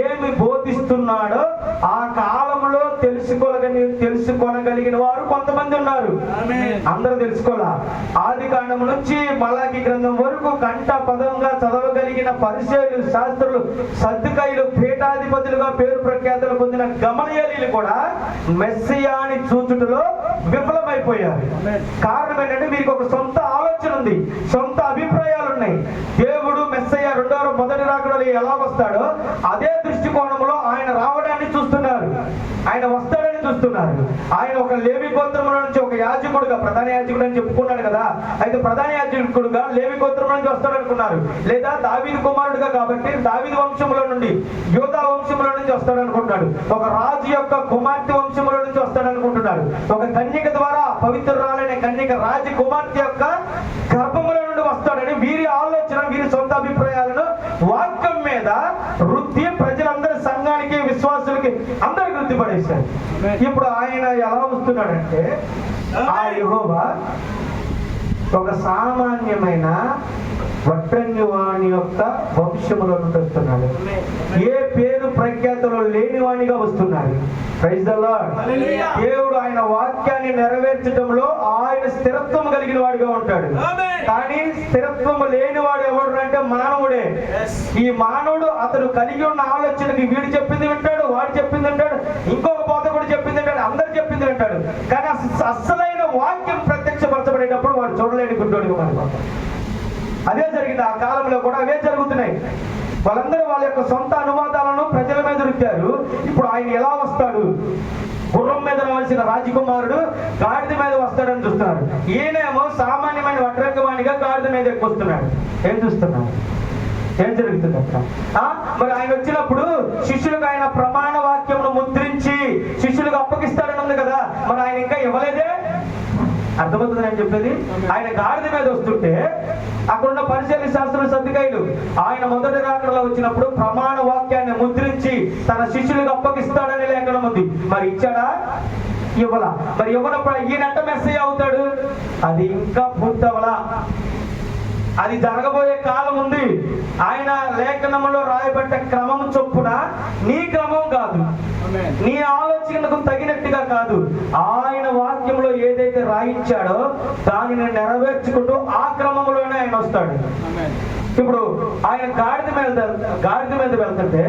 [SPEAKER 1] ఏమి బోధిస్తున్నాడో ఆ కాలంలో తెలుసుకోగలిగిన వారు కొంతమంది ఉన్నారు. అందరూ తెలుసుకోవాలా? ఆది కాండం నుంచి మలాకి గ్రంథం వరకు కంఠ పదంగా చదవగలిగిన పరిచర్యులు, శాస్త్రులు, సద్దుకైలు, పీఠాధిపతులుగా పేరు ప్రఖ్యాతులు పొందిన గమలీయులు కూడా మెస్సియాని చూచుటలో విఫలమైపోయారు. కారణం ఏంటంటే వీరికి ఒక సొంత ఆలోచన ఉంది, సొంత అభిప్రాయాలు ఉన్నాయి. దేవుడు మెస్సయ్య మొదటి రాకడలో ఎలా వస్తాడో అదే దృష్టికోణంలో ఆయన రావడాన్ని చూస్తున్నారు, ఆయన వస్తాడని చూస్తున్నారు. ఆయన ఒక లేవి గోత్రంలో నుంచి ఒక యాజకుడుగా, ప్రధాన యాజకుడు అని చెప్పుకున్నాడు కదా. అయితే ప్రధాన యాజకుడుగా లేవి గోత్రం నుంచి వస్తాడనుకున్నారు. లేదా దావీదు కుమారుడుగా కాబట్టి దావీదు వంశంలో నుండి, యోధా వంశంలో నుంచి వస్తాడనుకుంటున్నాడు. ఒక రాజు యొక్క కుమార్తె వంశంలో నుంచి వస్తాడనుకుంటున్నాడు. ఒక కన్యక ద్వారా, పవిత్రురాలైన కన్యక రాజు కుమార్తె యొక్క గర్భముల నుండి వస్తాడని వీరి ఆలోచన, వీరి సొంత అభిప్రాయాలను వాక్యం మీద వృద్ధి ప్రజలందరి సంఘానికి, విశ్వాసులకి అందరికి వృద్ధి పడేశారు. ఇప్పుడు ఆయన ఎలా వస్తున్నాడంటే, ఆ యెహోవా ఒక సామాన్యమైన వడ్రంగి వాణి యొక్క వంశములో నుండి వస్తున్నాడు. ఏ పేరు ప్రఖ్యాతులు లేనివాణిగా వస్తున్నాడు. Praise the Lord. దేవుడు ఆయన వాక్యాన్ని నెరవేర్చడంలో ఆయన స్థిరత్వం కలిగిన వాడిగా ఉంటాడు. కానీ స్థిరత్వం లేనివాడు ఎవడు అంటే మానవుడే. ఈ మానవుడు అతడు కలిగి ఉన్న ఆలోచనకి వీడు చెప్పింది వింటాడు, వాడు చెప్పింది వింటాడు, ఇంకొక బోధకుడు చెప్పింది వింటాడు, అందరు చెప్పింది వింటాడు. కానీ అసలైన వాక్యం ప్రత్యక్షపరచబడేటప్పుడు వాడు చూడలేని గుడ్డోడిగా మారిపోతాడు. అదే జరిగింది. ఆ కాలంలో కూడా అవే జరుగుతున్నాయి. వాళ్ళందరూ వాళ్ళ యొక్క సొంత అనువాదాలను ప్రజల మీద రుద్దారు. ఇప్పుడు ఆయన ఎలా వస్తాడు? గుర్రం మీద రావాల్సిన రాజకుమారుడు గాడిద మీద వస్తాడని చూస్తున్నారు. ఈయనేమో సామాన్యమైన వడ్రంగవాణిగా గాడిద మీద ఎక్కువస్తున్నాడు. ఏం చూస్తున్నాడు? ఏం జరుగుతుంది అక్కడ? మరి ఆయన వచ్చినప్పుడు శిష్యులకు ఆయన ప్రమాణ వాక్యమును ముద్రించి శిష్యులకు అప్పగిస్తాడని ఉంది కదా. మరి ఆయన ఇంకా ఇవ్వలేదే. అర్థమవుతుంది నేను చెప్పేది? ఆయన గాడిద మీద వస్తుంటే అక్కడున్న పరిచర్య, శాస్త్రులు, సద్దుకైలు ఆయన మొదటి రాకడలో వచ్చినప్పుడు ప్రమాణ వాక్యాన్ని ముద్రించి తన శిష్యులకు అప్పగిస్తాడని లేఖనం ఉంది. మరి ఇచ్చాడా? ఇవ్వలా. మరి ఇవ్వనప్పుడు ఈయనంట మెస్సయ్య అవుతాడు. అది ఇంకా పూర్తవలా. అది జరగబోయే కాలం ఉంది. ఆయన లేఖనంలో రాయబడ్డ క్రమం చొప్పున, నీ క్రమం కాదు, నీ ఆలోచనకు తగినట్టుగా కాదు, ఆయన వాక్యంలో ఏదైతే రాయించాడో దానిని నెరవేర్చుకుంటూ ఆ క్రమంలోనే ఆయన వస్తాడు. ఇప్పుడు ఆయన గాడిద మీద వెళ్తుంటే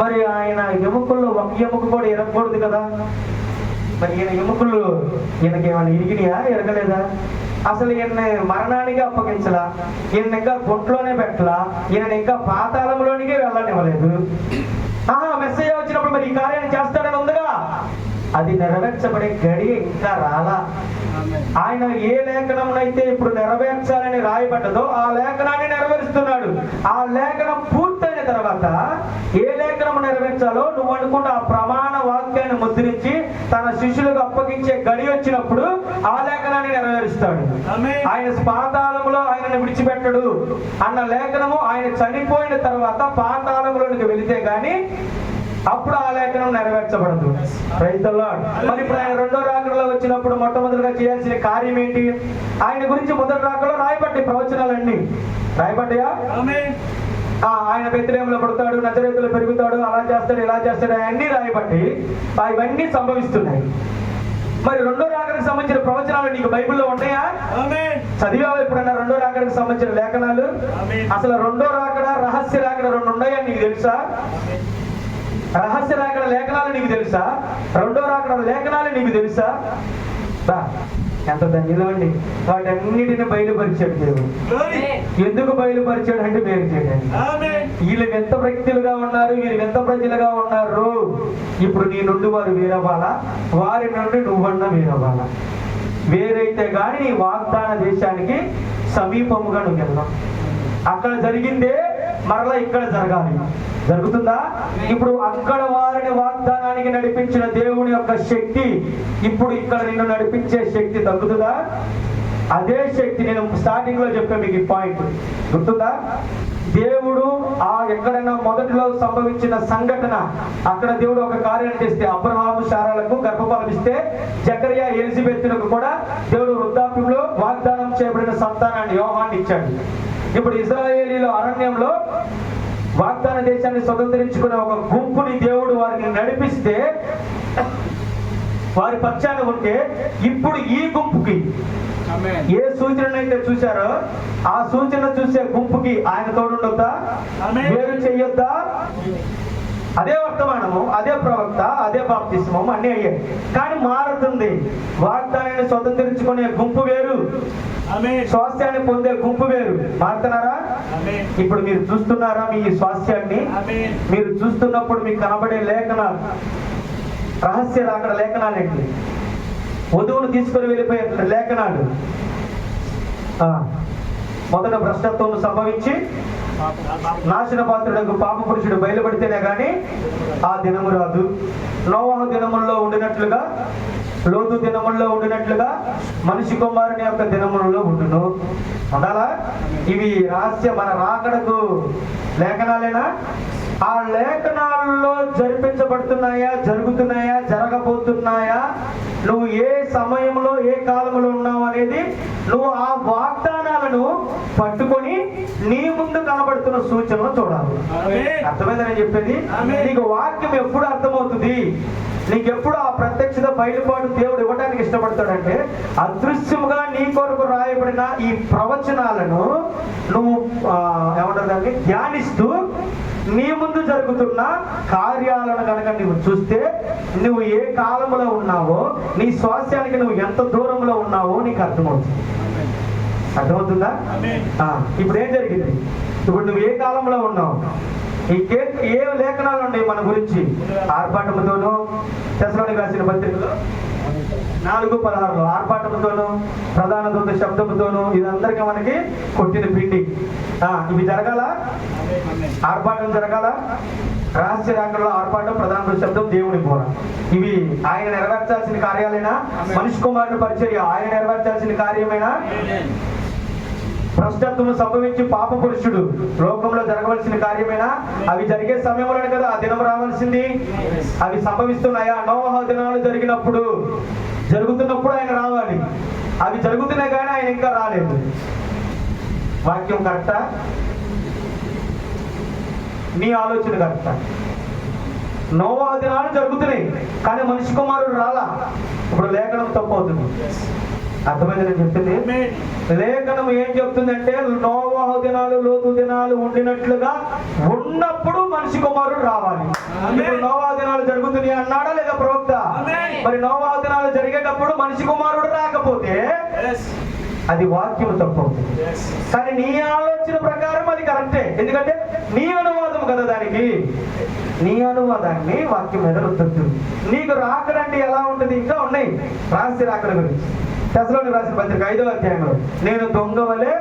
[SPEAKER 1] మరి ఆయన ఎముకల్లో ఒక ఎముక కూడా ఇరగకూడదు కదా. మరి ఈయన ఎముకలు ఈయనకి ఏమైనా ఇరిగినాయా, ఇరగలేదా? అసలు ఈయన మరణానికి అప్పగించలా, ఈయన ఇంకా గుంట్లోనే పెట్టలా, ఈయన ఇంకా పాతాళంలోనికే వెళ్ళనివ్వలేదు. మెస్సయ్య వచ్చినప్పుడు మరి ఈ కార్యాన్ని చేస్తాడని ఉందిగా. అది నెరవేర్చబడే గడియ ఇంకా రాలా. ఆయన ఏ లేఖనమునైతే ఇప్పుడు నెరవేర్చాలని రాయబడ్డదో ఆ లేఖనాన్ని నెరవేరుస్తున్నాడు. ఆ లేఖనం పూర్తయిన తర్వాత ఏ లేఖనం నెరవేర్చాలో నువ్వు అనుకున్న ఆ ప్రమాణ వాక్యాన్ని ముద్రించి తన శిష్యులకు అప్పగించే గడి వచ్చినప్పుడు ఆ లేఖనాన్ని నెరవేరుస్తాడు. ఆయన పాతాళంలో ఆయనను విడిచిపెట్టడు అన్న లేఖనము ఆయన చనిపోయిన తర్వాత పాతాళంలోనికి వెళితే గాని అప్పుడు ఆ లేఖనం నెరవేర్చబడదు. Praise the lord. మరి ఇప్పుడు ఆయన రెండో రాకడలో వచ్చినప్పుడు మొట్టమొదటిగా చేయాల్సిన కార్యం ఏంటి? ఆయన గురించి మొదటి రాకడలో రాయబడ్డాయి ప్రవచనాలన్నీ. రాయబడ్డాయా? ఆయన బెత్లెహేములో పుడతాడు, నజరేతులో పెరుగుతాడు, అలా చేస్తాడు, ఇలా చేస్తాడు, అన్ని రాయబట్టి ఇవన్నీ సంభవిస్తున్నాయి. మరి రెండో రాకడకు సంబంధించిన ప్రవచనాలు నీకు బైబిల్లో ఉన్నాయా? చదివావు ఎప్పుడన్నా రెండో రాకడకు సంబంధించిన లేఖనాలు? అసలు రెండో రాకడ, రహస్య రాకడ రెండు ఉన్నాయా నీకు తెలుసా? రహస్య రాకడ లేఖనాలు నీకు తెలుసా? రెండో రాకడ లేఖనాలు నీకు తెలుసా? ఎంత ధన్యులండి. వాటన్నిటిని బయలుపరిచాడు దేవుడు. ఎందుకు బయలుపరిచాడు అంటే వేరు చేయడానికి. వీళ్ళు ఎంత వ్యక్తులుగా ఉన్నారు, వీళ్ళు ఎంత ప్రజలుగా ఉన్నారు. ఇప్పుడు నీ నుండి వారు వేరవ్వాలా, వారి నుండి నువ్వన్నా వేరవ్వాలా. వేరైతే గాని నీ వాగ్దాన దేశానికి సమీపముగా నువ్వు వెళ్దాం. అక్కడ జరిగిందే మరలా ఇక్కడ జరగాలి. జరుగుతుందా? ఇప్పుడు అక్కడ వారిని వాగ్దానానికి నడిపించిన దేవుని యొక్క శక్తి ఇప్పుడు ఇక్కడ నిన్ను నడిపించే శక్తి తగ్గుతుందా? అదే శక్తి నేను స్టార్టింగ్ లో చెప్పాను మీకు. ఈ పాయింట్ గుర్తుందా? దేవుడు ఎక్కడైనా మొదటిలో సంభవించిన సంఘటన, అక్కడ దేవుడు ఒక కార్యం చేస్తే అబ్రహాము శారాలకు గర్భఫలం ఇస్తే జకరియా ఎలిజబెత్తులకు కూడా దేవుడు వృద్ధాప్యంలో వాగ్దానం చేయబడిన సంతానాన్ని యోహాన్ని ఇచ్చాడు. ఇప్పుడు ఇశ్రాయేలీల అరణ్యంలో వాగ్దాన దేశాన్ని స్వతంత్రించుకునే ఒక గుంపుని దేవుడు వారిని నడిపిస్తే వారి పక్షాన ఉంటే ఇప్పుడు ఈ గుంపుకి ఏ సూచన అయితే చూశారో ఆ సూచన చూసే గుంపుకి ఆయన తోడుండొద్దా? వేరు చెయ్యొద్దా? అదే వర్తమానము, అదే ప్రవక్త, అదే బాప్తిస్మం అన్నీ అయ్యాయి. కానీ మారుతుంది. వాగ్దానాన్ని స్వతంత్రించుకునే గుంపు వేరు, స్వాస్థ్యాన్ని పొందే గుంపు వేరు. మారుతున్నారా? ఇప్పుడు మీరు చూస్తున్నారా మీ స్వాస్థ్యాన్ని? మీరు చూస్తున్నప్పుడు మీకు కనబడే లేఖనాలు, రహస్య రాకడ లేఖనాలు ఏంటి? వధువును తీసుకొని వెళ్ళిపోయే లేఖనాలు. మొదట భ్రష్టత్వం సంభవించి నాశన పాత్రులకు పాప పురుషుడు బయలుపడితేనే గాని ఆ దినము రాదు. నోవహు దినముల్లో ఉండినట్లుగా, లోతు దినముల్లో ఉండినట్లుగా మనిషి కుమారుని యొక్క దినములలో ఉండును. ఉండాలా? ఇవి రహస్య మన రాకడకు లేఖనాలేనా? ఆ లేఖనాల్లో జరిపించబడుతున్నాయా, జరుగుతున్నాయా, జరగబోతున్నాయా, నువ్వు ఏ సమయంలో ఏ కాలంలో ఉన్నావు అనేది నువ్వు ఆ వాగ్దానాలను పట్టుకొని నీ ముందు కనబడుతున్న సూచనలు చూడాలి. అర్థమైందని చెప్పేది? నీకు వాక్యం ఎప్పుడు అర్థమవుతుంది, నీకెప్పుడు ఆ ప్రత్యక్షత బయలుపాటు దేవుడు ఇవ్వడానికి ఇష్టపడతాడంటే అదృశ్యముగా నీ కొరకు రాయబడిన ఈ ప్రవచనాలను నువ్వు ఏమంటారు దాన్ని ధ్యానిస్తూ నీ ముందు జరుగుతున్న కార్యాలను కనుక నువ్వు చూస్తే నువ్వు ఏ కాలంలో ఉన్నావో, నీ స్వాస్థ్యానికి నువ్వు ఎంత దూరంలో ఉన్నావో నీకు అర్థమవుతుంది. అర్థమవుతుందా? ఇప్పుడు ఏం జరిగింది? ఇప్పుడు నువ్వు ఏ కాలంలో ఉన్నావు? ఏ లేఖనాలు ఉన్నాయి మన గురించి? ఆర్భాటముతోనూ, తెస్సలోనికీయులకు రాసిన పత్రికలో 4:16 ఆర్భాటముతోనూ, ప్రధాన దూత శబ్దముతోనూ, ఇదందరికీ మనకి కొట్టిన పిండి. ఇవి జరగాల? ఆర్భాటం జరగాల? రహస్య రాకడలో ఆర్భాటం, ప్రధాన దూత శబ్దం, దేవుని బోర, ఇవి ఆయన నెరవేర్చాల్సిన కార్యాలైనా? మనిషి కుమారుని పరిచర్య ఆయన నెరవేర్చాల్సిన కార్యమేనా? భ్రష్టత్వం సంభవించి పాప పురుషుడు లోకంలో జరగవలసిన కార్యమేనా? అవి జరిగే సమయంలోనే కదా ఆ దినం రావాల్సింది. అవి సంభవిస్తున్నాయా? నోవహు దినాలు జరిగినప్పుడు, జరుగుతున్నప్పుడు ఆయన రావాలి. అవి జరుగుతున్నాయి కానీ ఆయన ఇంకా రాలేదు. వాక్యం కరెక్టా? నీ ఆలోచన కరెక్టా? నోవహు దినాలు జరుగుతున్నాయి కానీ మనిషి కుమారుడు రాలా. ఇప్పుడు లేఖనం తప్పు అవుతుంది. అర్థమైందని చెప్తుంది. లేఖనం ఏం చెప్తుందంటే నోవహు దినాలు, లోతు దినాలు ఉండినట్లుగా ఉన్నప్పుడు మనిషి కుమారుడు రావాలి. ఇప్పుడు నోవహు దినాలు జరుగుతున్నాయి అన్నాడా లేదా ప్రవక్త? మరి నోవహు దినాలు జరిగేటప్పుడు మనిషి కుమారుడు రాకపోతే అది వాక్యం తప్పు అవుతుంది. కానీ నీ ఆలోచన ప్రకారం అది కరెక్టే. ఎందుకంటే నీ అనువాదం కదా దానికి, నీ అనువాదాన్ని వాక్యం మీద రుద్దొద్దు. నీకు రాకడంటే ఎలా ఉంటుంది? ఇంకా ఉన్నాయి రాసి రాకడ గురించి. తెసలోనికి రాసిన పత్రిక 5వ అధ్యాయంలో, నేను దొంగ వలె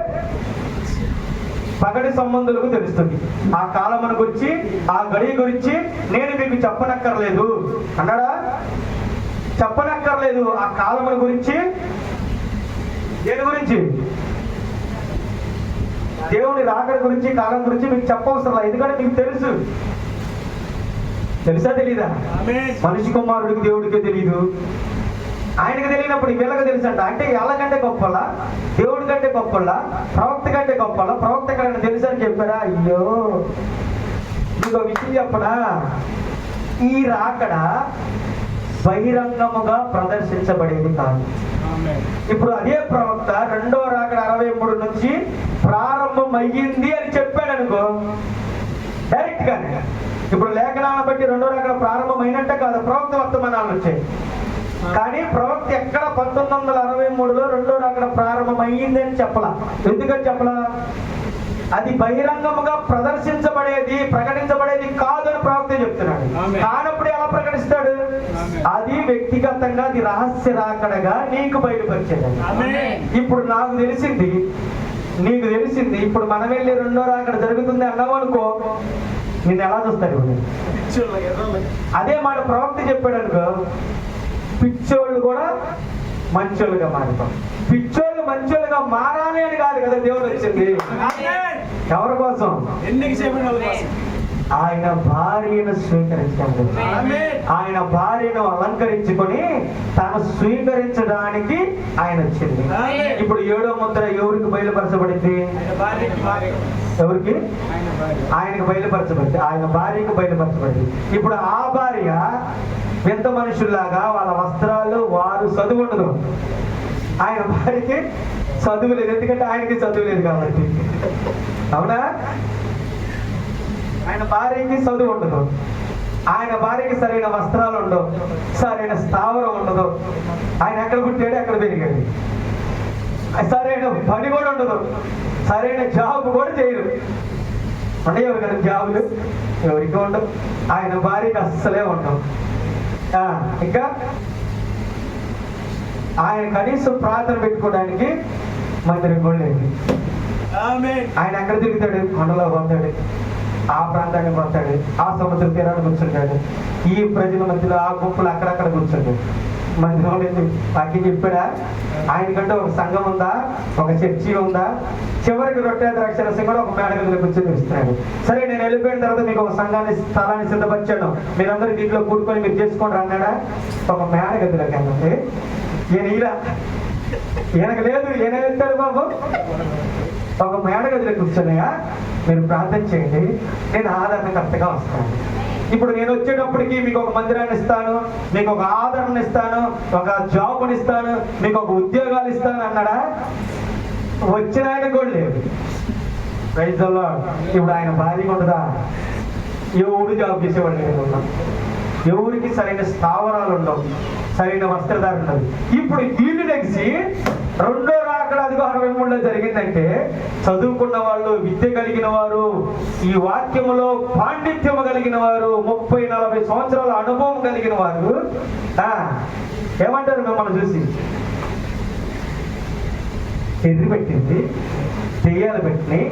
[SPEAKER 1] పగటి సంబంధులకు తెలుస్తుంది, ఆ కాలమును గురించి ఆ గడియ గురించి నేను మీకు చెప్పనక్కర్లేదు అన్నాడా? చెప్పనక్కర్లేదు. ఆ కాలమును గురించి, దేని గురించి? దేవుని రాకడ గురించి, కాలం గురించి మీకు చెప్పవసరం లేదు, ఎందుకంటే మీకు తెలుసు. తెలుసా తెలీదా? మనిషి కుమారుడికి దేవుడికే తెలీదు. ఆయనకు తెలియనప్పుడు వీళ్ళకి తెలుసు అంట. అంటే ఎలాగంటే గొప్పలా, దేవుడి కంటే గొప్పలా, ప్రవక్త కంటే గొప్పలా? ప్రవక్త ఎక్కడైనా తెలుసు అని చెప్పారా? అయ్యో, ఇంకో విషయం చెప్పనా, ఈ రాకడ బహిరంగముగా ప్రదర్శించబడేది కాదు. ఇప్పుడు అదే ప్రవక్త 2వ రాకడ 63 నుంచి ప్రారంభం అయ్యింది అని చెప్పాడు అనుకో, డైరెక్ట్ గానే. ఇప్పుడు లేఖనాలను బట్టి 2వ రాకడ ప్రారంభం అయినట్టే కాదు, ప్రవక్త వర్తమానాలు వచ్చాయి. కానీ ప్రవక్త ఎక్కడ 1963లో 2వ రాకడ ప్రారంభం అయ్యింది అని చెప్పలా. ఎందుకని చెప్పలా? అది బహిరంగముగా ప్రదర్శించబడేది, ప్రకటించబడేది కాదు అని ప్రవక్త చెప్తున్నాడు. కానప్పుడు ఎలా ప్రకటిస్తాడు? అది వ్యక్తిగతంగా, అది రహస్య రాకడగా నీకు బయలుపరిచేది. ఇప్పుడు నాకు తెలిసింది, నీకు తెలిసింది. ఇప్పుడు మనం వెళ్ళి 2వ రాకడ జరుగుతుంది అన్నావు అనుకో, నిన్ను ఎలా చూస్తాడు? అదే మాట ప్రవక్త చెప్పాడు అనుకో, పిచ్చోళ్ళు కూడా మంచోళ్ళుగా మారుతాం. పిచ్చోళ్ళు మంచోళ్ళుగా మారాలి అని కాదు కదా దేవుడు వచ్చింది. ఎవరి కోసం? ఆయన భార్యను స్వీకరించడం, ఆయన భార్యను అలంకరించుకొని తను స్వీకరించడానికి ఆయన వచ్చింది. ఇప్పుడు 7వ ముద్ర ఎవరికి బయలుపరచబడింది? ఎవరికి? ఆయనకు బయలుపరచబడింది, ఆయన భార్యకు బయలుపరచబడింది. ఇప్పుడు ఆ భార్య వింత మనుషుల్లాగా వాళ్ళ వస్త్రాలు, వారు చదువు ఉండదు. ఆయన భార్యకి చదువు లేదు, ఎందుకంటే ఆయనకి చదువు లేదు కాబట్టి. అవునా? ఆయన భార్యకి చదువు ఉండదు, ఆయన భార్యకి సరైన వస్త్రాలు ఉండవు, సరైన స్థావరం ఉండదు. ఆయన ఎక్కడ పుట్టాడు, ఎక్కడ పెరిగాడు, సరైన పని కూడా ఉండదు, సరైన జాబ్ కూడా చేయరు. ఉండవు కదా జాబులు, ఎవరికి ఉండవు. ఆయన భార్యకి అస్సలే ఉండవు. ఇంకా ఆయన కనీసం ప్రార్థన పెట్టుకోవడానికి మందిరం కూడా లేదు. ఆయన ఎక్కడ తిరుగుతాడు? కొండలో పోతాడు, ఆ ప్రాంతానికి పోతాడు, ఆ సముద్ర తీరాన్ని కూర్చుంటాడు, ఈ ప్రజల మధ్యలో ఆ గుంపులు అక్కడక్కడ కూర్చుంటాడు. మందిరం లేదు. వాక్యం చెప్పాడా? ఆయనకంటే ఒక సంఘం ఉందా, ఒక చర్చి ఉందా? చివరికి రొట్టె ద్రాక్షరసం కూడా ఒక మేడగదిలో కూర్చొని ఇస్తున్నాడు. సరే, నేను వెళ్ళిపోయిన తర్వాత మీకు ఒక స్థలాన్ని సిద్ధపరిచాను, మీరందరూ దీంట్లో కూడుకొని మీరు చేసుకోండి అన్నాడా? ఒక మేడగదిలోకి వెళ్ళండి. ఈయనకు లేదు, ఈయన వెళ్తాడు బాబు. ఒక మేడగదిలో కూర్చొనియా మీరు ప్రార్థన చేయండి, నేను ఆదరణకర్తగా వస్తాను. ఇప్పుడు నేను వచ్చేటప్పటికి మీకు ఒక మందిరాన్ని ఇస్తాను, మీకు ఒక ఆదరణ ఇస్తాను, ఒక జాబ్ని ఇస్తాను, మీకు ఒక ఉద్యోగాలు ఇస్తాను అన్నాడా? వచ్చిన ఆయన కూడా లేదు. Praise the Lord. ఇప్పుడు ఆయన భార్య ఉండదా? ఎవడు జాబ్ చేసేవాళ్ళు లేదు, ఎవరికి సరైన స్థావరాలు ఉండవు, సరైన వస్త్రధారణ ఉండదు. ఇప్పుడు వీళ్ళు నెగిసి 2వ రాకడ అదిగో 63లో జరిగిందంటే, చదువుకున్న వాళ్ళు, విద్య కలిగిన వారు, ఈ వాక్యములో పాండిత్యము కలిగిన వారు, 30-40 సంవత్సరాల అనుభవం కలిగిన వారు ఏమంటారు మిమ్మల్ని చూసి? ఎదురు పెట్టింది, దెయ్యాలు పెట్టినాయి,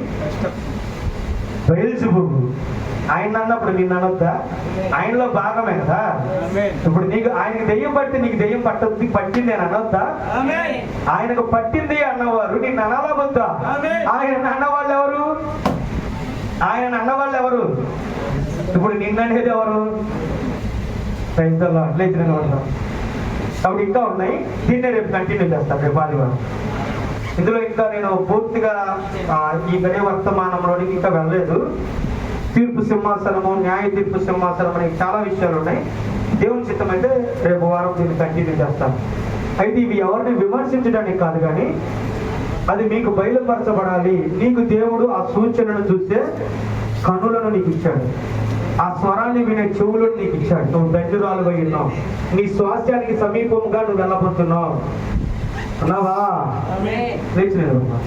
[SPEAKER 1] బయల్జెబూబు. ఆయన అన్నప్పుడు నిన్ను అనొద్దా? ఆయనలో భాగమే కదా. ఇప్పుడు నీకు ఆయనకు దెయ్యం పట్టి నీకు దెయ్యం పట్టింది అని అనొద్దా? ఆయనకు పట్టింది అన్నవారు నిన్ను అనాలా వద్దా? ఆయన అన్నవాళ్ళు ఎవరు? ఆయన అన్నవాళ్ళు ఎవరు? ఇప్పుడు నిన్ననేది ఎవరు? లేచిన కాబట్టి ఇంకా ఉన్నాయి. దీన్నే రేపు కంటిన్యూ చేస్తాను, రేపు ఆదివారం. ఇందులో ఇంకా నేను పూర్తిగా ఈ గడియ వర్తమానంలోనికి ఇంకా వెళ్ళలేదు. తీర్పు సింహాసనము, న్యాయ తీర్పు సింహాసనం అనే చాలా విషయాలు ఉన్నాయి. దేవుని చిత్తం అయితే రేపు వారం దీన్ని కంటిన్యూ చేస్తాను. అయితే ఇవి ఎవరిని విమర్శించడానికి కాదు, కానీ అది మీకు బయలుపరచబడాలి. నీకు దేవుడు ఆ సూచనను చూసే కనులను నీకు ఇచ్చాడు, ఆ స్వరాన్ని వినే చెవులను నీకు ఇచ్చాడు. నువ్వు దంజురాలుగా ఉన్నావు, నీ స్వాస్థ్యానికి సమీపంగా నువ్వు వెళ్ళబోతున్నావు. అన్నావా? లేచి నిలబడమ్మా.